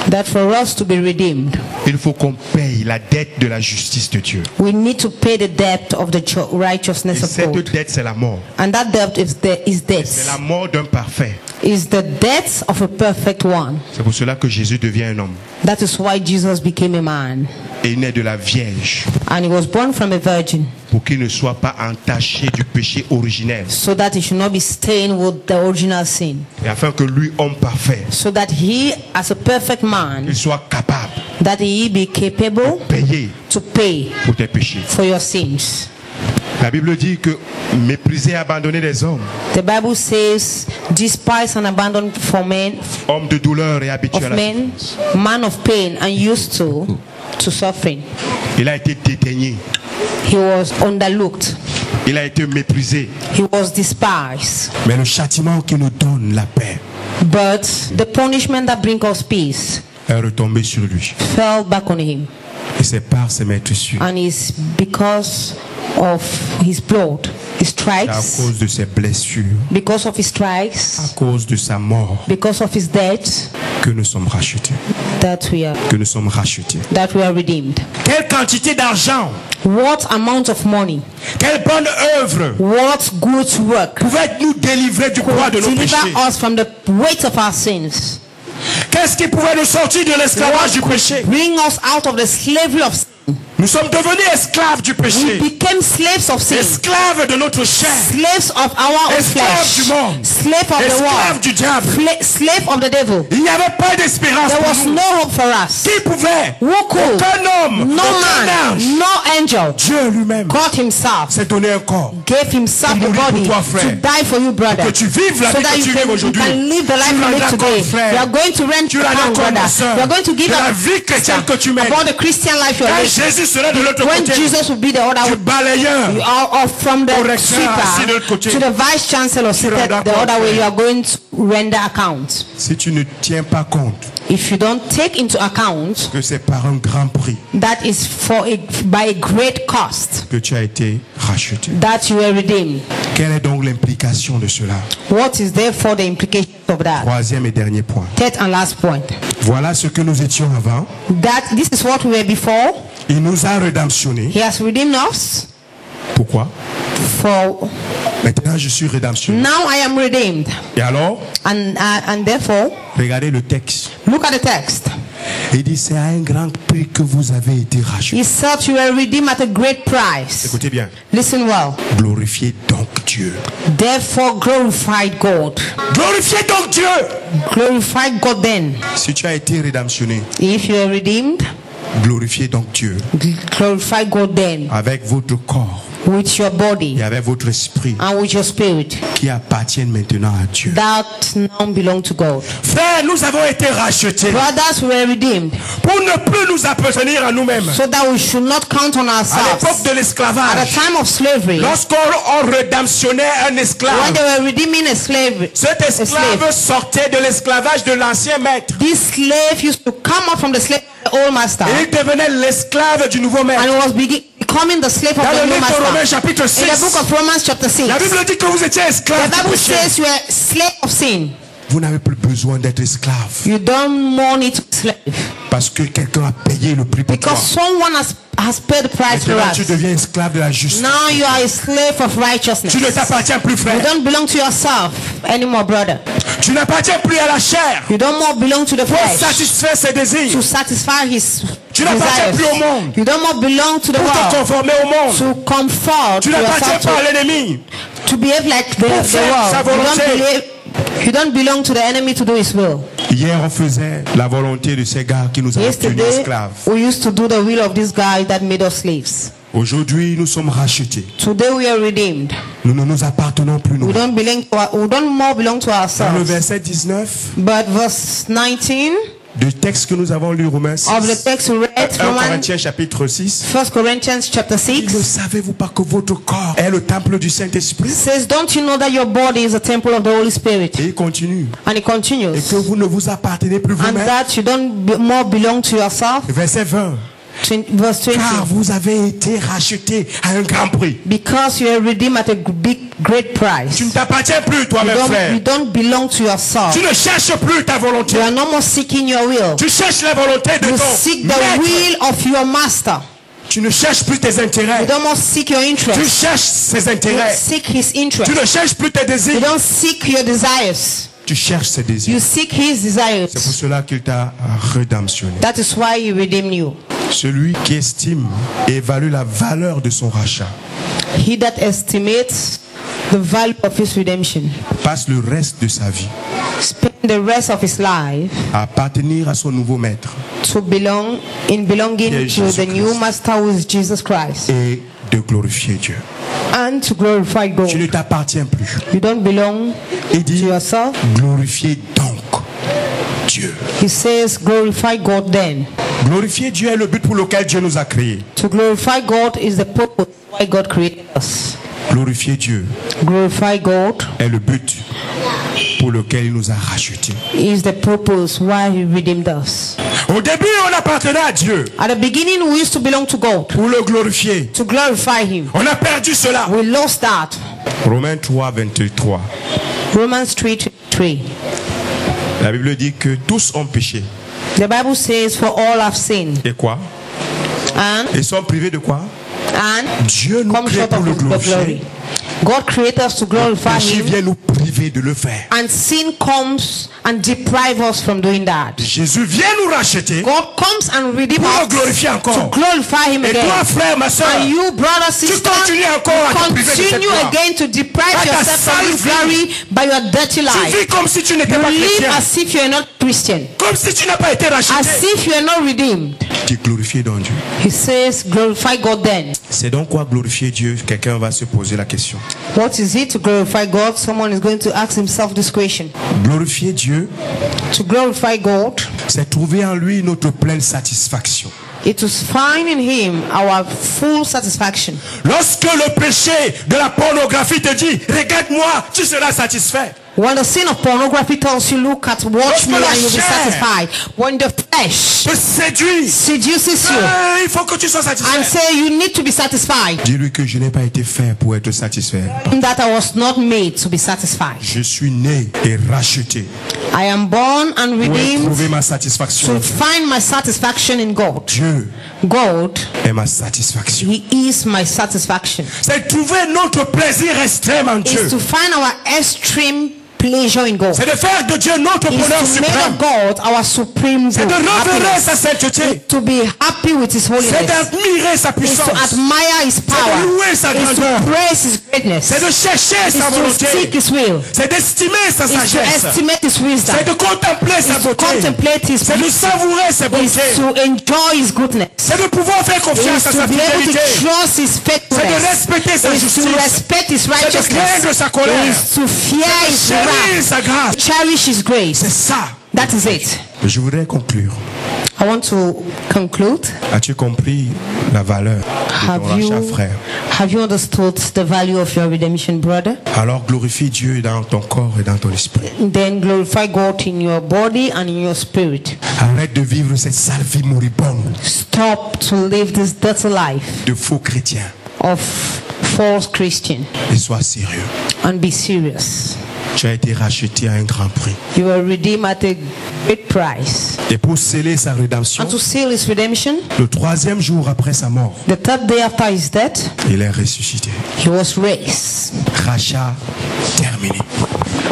that for us to be redeemed, il faut qu'on paye la dette de la justice de Dieu. we need to pay the debt of the Et righteousness of cette God. dette, c'est la mort. And that debt is C'est death. la mort d'un parfait. Is the death of a perfect one. C'est pour cela que Jésus devient un homme. That is why Jesus became a man. Et il naît de la Vierge And he was born from a virgin, pour qu'il ne soit pas entaché du péché originel. so that he should not be stained with the original sin. Et afin que lui, homme parfait, So that he, as a perfect man, il soit capable that he be capable de payer to pay pour tes péchés. for your sins. La Bible dit que mépriser et abandonner des hommes, The Bible says, despise and abandon for men, hommes de douleur et habitués à of la men, man of pain and used to suffering. il a été dédaigné, He was underlooked. il a été méprisé. He was despised. Mais le châtiment qui nous donne la paix But the punishment that brings us peace est retombé sur lui. fell back on him. Et c'est par ses meurtrissures, And it's because of his blood, his à stripes, cause de ses blessures, because of his à stripes, cause de sa mort, because of his death, que nous sommes rachetés. that we are redeemed. Quelle quantité d'argent, What amount of money, quelle bonne œuvre what good work pouvait nous délivrer du poids de nos deliver péchés? us from the weight of our sins, Qu'est-ce qui pouvait nous sortir de l'esclavage du péché? bring us out of the slavery of sin. Nous sommes devenus esclaves du We péché, became slaves of sin, esclaves de notre chair, slaves of our own esclaves flesh, du monde, slave of the esclaves world, du diable. slave of the devil. Il n'y avait pas d'espérance There pour was nous. no hope for us. Qui pouvait? Who could? Aucun homme, No aucun man, ange. no angel. Dieu lui-même God himself s'est donné un corps gave himself Pour a mourir body pour toi, to frère. die for you, brother. que tu vives la So vie that que tu you vis can aujourd'hui. live the life Tu you rendras live today. compte, frère. You are going to rent Tu account, rendras compte, brother. ma sœur, You are going to give de la a vie chrétienne que tu mènes. about the Christian life you are Quand living. Jésus sera de l'autre When côté, Jesus will be the other du balayeur, you are from the Au recteur, assis de l'autre côté. sweeper to the vice chancellor seated rendras the compte, other way, frère. you are going to render account. si tu ne tiens pas compte If you don't take into account que c'est par un grand prix that is by a great cost que tu as été racheté. that you were redeemed. Quelle est donc l'implication de cela? What is therefore the implication of that? Troisième et dernier point. Third and last point. Voilà ce que nous étions avant. That this is what we were before. Il nous a rédemptionnés. He has redeemed us. Pourquoi? For Maintenant, je suis rédemptionné. now I am redeemed. Et alors, And therefore, regardez le texte. look at the text. Il dit, c'est à un grand prix que vous avez été rachetés. He said you were redeemed at a great price. Écoutez bien. Listen well. Glorifiez donc Dieu. Therefore glorify God. Glorifiez donc Dieu. Glorify God then. Si tu as été rédemptionné, If you are redeemed, glorifiez donc Dieu glorify God then avec votre corps with your body et avec votre esprit and with your spirit qui appartiennent maintenant à Dieu. that now belong to God. Frères, nous avons été rachetés Brothers, we were redeemed pour ne plus nous appartenir à nous-mêmes. so that we should not count on À l'époque ourselves. de At the l'esclavage, time of slavery, lorsqu'on rédemptionnait un when esclave, they were redeeming a slave, cet esclave sortait de l'esclavage de l'ancien maître. this slave used to come out from the slave of the old master Et il devenait l'esclave du nouveau and maître. was becoming the slave of Dans the le new livre de Romains master. chapitre In 6, the book of Romans chapter 6, la Bible dit que vous étiez the esclave du Bible péché. says you are slave of sin. Vous n'avez plus besoin d'être esclave You don't more need to be slave parce que quelqu'un a payé le prix pour toi. because someone has paid the price for Maintenant, tu us. deviens esclave de la justice. Now you are a slave of righteousness. Tu ne t'appartiens plus, You frère. don't belong to yourself anymore, brother. Tu n'appartiens plus à la chair You don't more belong to the pour flesh satisfaire ses désirs, to satisfy his Tu n'appartiens plus au desires. monde You don't more belong to the pour te world conformer au monde. to comfort Tu n'appartiens yourself pas à l'ennemi. to behave like the faire sa world. volonté. You don't belong to the enemy to do his will. Hier, on faisait la volonté de ces gars qui nous ont tenus Yesterday, esclaves. we used to do the will of this guy that made us slaves. Aujourd'hui, nous sommes rachetés. Today we are redeemed. Nous ne nous appartenons plus, nous. We don't more belong to Dans le ourselves. verset 19 But verse 19 du texte que nous avons lu, Romains 6, of the text we read 1 from Corinthiens chapitre 6, 1 Corinthians chapter il ne 6 savez-vous pas que votre corps est le temple du Saint-Esprit? says, don't you know that your body is a temple of the Holy Spirit? Et il continue. And it Et continues. que vous ne vous appartenez plus And vous-même. that you don't more belong to yourself. Verset 20. Verse 20. Car vous avez été rachetés à un grand prix. Because you are redeemed at a great price. Tu ne t'appartiens plus, toi-même, You frère. don't belong to yourself. Tu ne cherches plus ta volonté. You are no more seeking your will. Tu cherches la volonté de You ton seek the maître. will of your master. Tu ne cherches plus tes intérêts. You don't more seek your Tu interest. cherches ses You intérêts. seek his Tu interest. ne cherches plus tes You désirs. don't seek your desires. Tu cherches ses désirs. You seek his C'est pour desires. cela qu'il t'a rédemptionné. That is why he redeemed you. Celui qui estime et évalue la valeur de son rachat He that estimates the value of his redemption passe le reste de sa vie spend the rest of his life à appartenir à son nouveau maître to belong in belonging Yes, to Jesus the new Christ. master who is Jesus Christ et de glorifier Dieu. and to glorify Tu ne God. t'appartiens plus. You don't belong Il to dit yourself. glorifiez donc Dieu. He says glorify God then. Glorifier Dieu est le but pour lequel Dieu nous a créés. To glorify God is the purpose why God created us. Glorifier Dieu Glorify God est le but pour lequel il nous a rachetés. is the purpose why he redeemed us. Au début, on appartenait à Dieu At the beginning we used to belong to God, pour le glorifier. to glorify him. On a perdu cela. We lost that. Romains 3, 23. Romans 3:3. La Bible dit que tous ont péché. The Bible says for all have sinned Et quoi? and Et sont privés de quoi? Dieu nous come crée short pour of le the glory. glorifier. God created us to glorify Péché him, vient nous priver de le faire. and sin comes and deprive us from doing that. Jésus vient nous racheter God comes and redeem pour le us glorifier to encore. glorify him Et toi, again. frère, ma soeur, And you, brother, sister, continues encore à te priver de cette continue gloire. again to deprive Par ta yourself from sale this glory by your dirty tu life. vis comme si tu n'étais You pas live chrétien. as if you are not Christian, Comme si tu n'as pas été as racheté. if you are not redeemed. Tu es glorifié dans Dieu. He says, glorify God then. C'est donc quoi glorifier Dieu? Quelqu'un va se poser la question. What is it to glorify God? Someone is going to ask himself this question. Glorifier Dieu, To glorify God, c'est trouver en lui notre pleine satisfaction. it is find in him our full satisfaction. Lorsque le péché de la pornographie te dit, regarde-moi, tu seras satisfait. When the sin of pornography tells you, look at, watch me, and you'll be satisfied. When the flesh Te séduit. seduces you Il faut que tu sois and satisfait. say you need to be satisfied, Dis-lui que je n'ai pas été fait pour être satisfait. that I was not made to be satisfied. Je suis né et racheté I am born and pour redeemed trouver ma to satisfaction. find my satisfaction in God. Dieu God, est ma satisfaction. He is my satisfaction. C'est trouver notre plaisir extrême en Dieu. Is to find our extreme pleasure in God. C'est de faire de Dieu notre Is bonheur to make suprême. of God our supreme C'est de good, révérer happiness. sa sainteté. To be happy with His C'est holiness. d'admirer sa Is to puissance. admire His power. louer sa Is grandeur. to praise His greatness. C'est de chercher Is sa to volonté. seek His will. C'est d'estimer sa Is to sagesse. estimate His wisdom. C'est de contempler sa Is to beauté. contemplate His C'est de beauty. savourer ses Is bontés. to enjoy His goodness. C'est de pouvoir faire Is confiance à to sa be able to fidélité. trust His C'est de faithfulness. respecter sa Is to justice. respect His C'est de craindre righteousness. sa colère. Is to fear His Chérir wrath. sa grâce. Cherish His C'est grace. ça. That is it. Je voudrais conclure. I want to conclude. As-tu compris la valeur de ton rachat, frère? Have you understood the value of your redemption, brother? Alors glorifie Dieu dans ton corps et dans ton esprit. Then glorify God in your body and in your spirit. Arrête de vivre cette sale vie moribonde Stop to live this dirty life de faux chrétiens of false Christian et sois sérieux. and be serious. Tu as été racheté à un grand prix. You were redeemed at a great price. Et pour sceller sa rédemption, And to seal His redemption, le 3e jour après sa mort, the third day after His death, il est ressuscité. He was raised. Rachat terminé.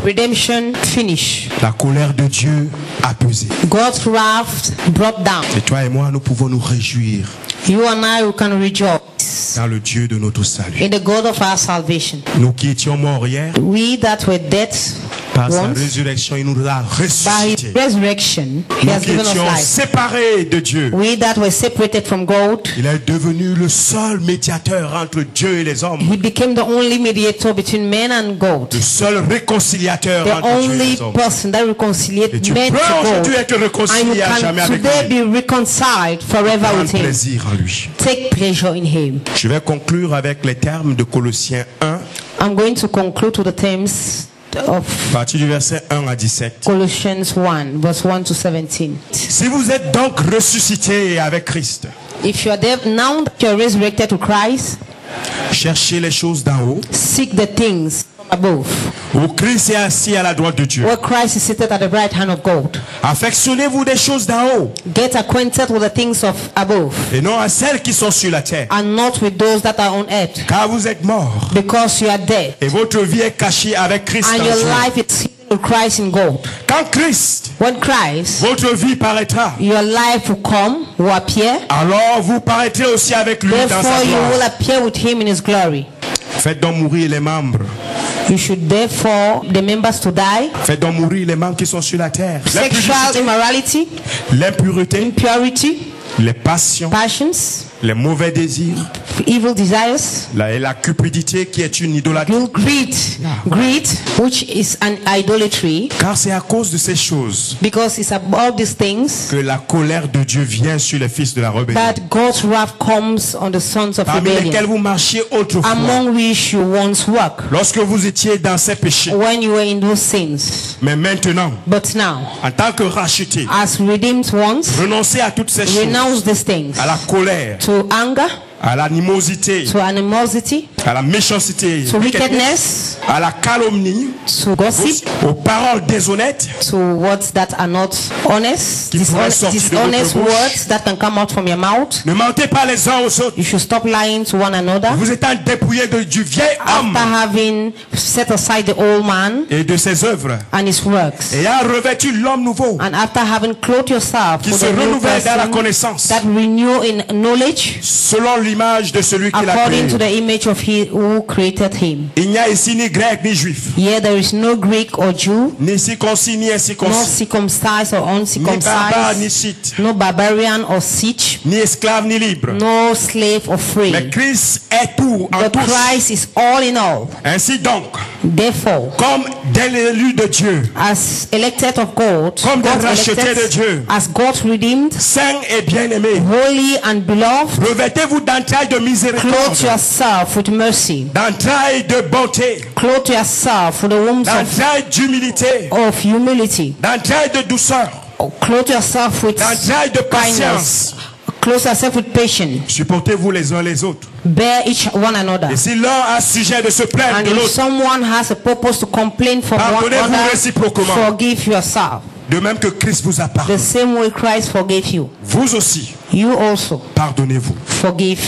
Redemption finished. La colère de Dieu a pesé. God's wrath brought down. Et toi et moi, nous pouvons nous réjouir You and I, we can rejoice dans le Dieu de notre salut. in the God of our salvation. Nous qui étions morts hier, We that were dead par sa once, résurrection, il nous a by His ressuscités. resurrection, He Nous has qui given us étions life. séparés de Dieu, We that were separated from God, il est devenu le seul médiateur entre Dieu et les hommes, He became the only mediator between men and God. le seul réconciliateur The entre Dieu et only les hommes. person that reconciliates Et tu men peux to aujourd'hui God. être And you réconcilié à jamais can avec today lui. be reconciled forever Prends with Him. plaisir en lui. Take pleasure in Him. Je vais conclure avec les termes de Colossiens 1, I'm going to conclude with the terms of à partir du verset 1 à 17. Colossians 1, verse 1 to 17. Si vous êtes donc ressuscités avec Christ, If you are there now that you are resurrected to Christ, cherchez les choses d'en haut, seek the things from above, où Christ est assis à la droite de Dieu. where Christ is seated at the right hand of God. Affectionnez-vous des choses d'en haut, Get acquainted with the things of above, et non à celles qui sont sur la terre. and not with those that are on earth, Car vous êtes morts, because you are dead, et votre vie est cachée avec Christ and en your Dieu. life is hidden with Christ in God. Quand Christ, When Christ, votre vie paraîtra, your life will come, will appear, alors vous paraîtrez aussi avec lui dans sa therefore you will gloire. appear with Him in His glory. Faites donc mourir les membres. You should therefore the members to die, Faites donc mourir les membres qui sont sur la terre. sexual immorality, L'impureté, impurity, les passions, passions, les mauvais désirs, evil desires, la cupidité qui est une idolâtrie. greed, which is an idolatry, Car c'est à cause de ces choses because it's about these things que la colère de Dieu vient sur les fils de la rébellion, that God's wrath comes on the sons of parmi lesquels rebellion, vous marchiez autrefois, among which you once walked lorsque vous étiez dans ces péchés. when you were in those sins. Mais maintenant, But now, en tant que rachetés, as redeemed ones, renoncez à toutes ces choses, renounce these things, à la colère, to anger, à l'animosité, to animosity, à la méchanceté, to wickedness, à la calomnie, to gossip, aux paroles déshonnêtes to words that are not honest, Qui pourraient sortir de votre dishonest bouche. words that can come out from your mouth. Ne mentez pas les uns aux autres. You should stop lying to one another. Vous étant dépouillés du vieil homme After having set aside the old man et de ses œuvres, and his works, ayant revêtu l'homme nouveau and after having clothed yourself qui with se a new renouvelle dans la person connaissance that renew in knowledge selon l'image de celui qui l'a according créé. to the image of He who created him. Il n'y a ici ni grec ni juif, Here there is no Greek or Jew, ni circoncis ni no incirconcis, circumcised or ni barbare ni uncircumcised, scythe, no barbarian or Sikh, ni esclave ni libre. no slave or free. Mais Christ est tout en But tous. Christ is all in all. Ainsi donc, Therefore, comme des élus de Dieu, as elected of God, Comme des God's rachetés elected, de Dieu. as God's redeemed, saints et bien-aimés, holy and beloved, revêtez-vous d'entrailles de clothe miséricorde, yourself with mercy, d'entrailles de bonté, clothe yourself with the wombs d'entrailles d'humilité, of humility, d'entrailles de douceur, clothe yourself with d'entrailles de kindness, patience. clothe yourself with patience, Supportez-vous les uns les autres. bear each one another. Et si l'un a sujet de se plaindre And de if l'autre, someone has a purpose to complain from one Pardonnez-vous another, réciproquement. forgive yourself. De même que Christ vous a the pardonné, same way Christ forgave you, vous aussi, you also pardonnez-vous. forgive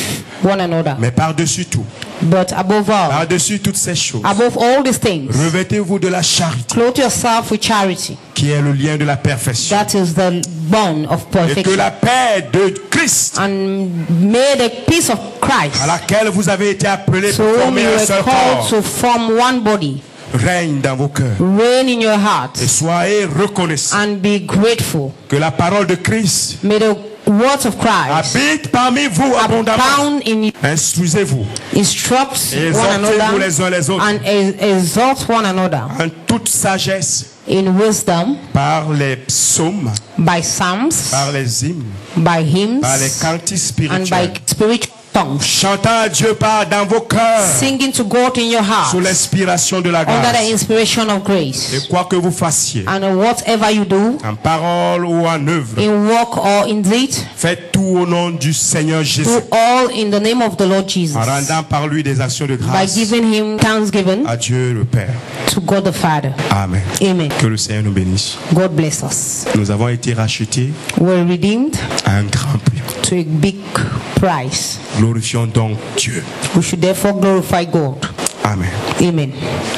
one another. Mais par-dessus tout, But above all, par-dessus toutes ces choses, above all these things, revêtez-vous de la charité, clothe yourself with charity. qui est le lien de la perfection. That is the bond of Et que perfection. la paix de Christ, And may the peace of Christ, à laquelle vous avez été appelés so pour whom former you un were seul called corps, to form one body, règne dans vos cœurs. reign in your heart Et soyez reconnaissants and be grateful. que la parole de Christ May the words of Christ habite parmi vous abondamment. abound in you. Instruisez-vous Instruct et one exhortez-vous another les uns les autres and exalt one another en toute sagesse in wisdom, par les psaumes, by psalms, par les hymnes, by hymns, par les cantiques and by spirituels, spiritual songs, chantant à Dieu dans vos cœurs singing to God in your heart sous l'inspiration de la under the grâce. inspiration of Et grace. quoi que vous fassiez, And whatever you do, en parole ou en œuvre, in work or in deed, faites tout au nom du Seigneur Jésus, do all in the name of the Lord Jesus, en rendant par lui des actions de by grâce giving him thanksgiving à Dieu le Père. to God the Father. Amen. Amen. Que le Seigneur nous bénisse. God bless us. Nous avons été rachetés We're redeemed à un grand prix. to a big price. Glorifions donc Dieu. We should therefore glorify God. Amen. Amen.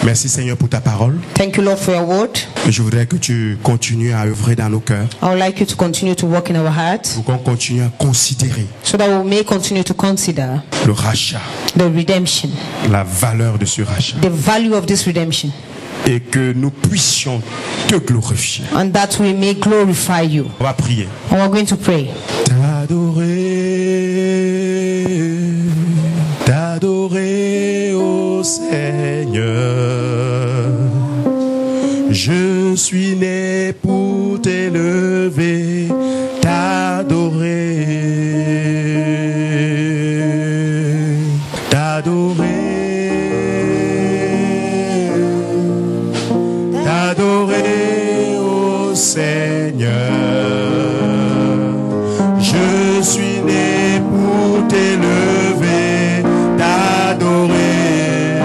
Merci Seigneur pour ta parole. Thank you, Lord, for your word. Et je voudrais que tu continues à œuvrer dans nos cœurs I would like you to continue to work in our hearts pour qu'on continue à considérer so that we may continue to consider le rachat, the redemption, la valeur de ce rachat, the value of this redemption, et que nous puissions te glorifier. and that we may glorify you. On va prier. And we're going to pray. T'adorer, ô Seigneur. Je suis né pour t'élever, t'adorer, t'adorer, ô Seigneur. Je suis né pour t'élever, t'adorer,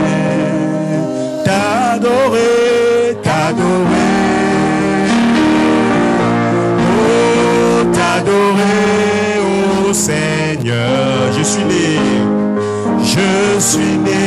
t'adorer, t'adorer, oh t'adorer, oh Seigneur. Je suis né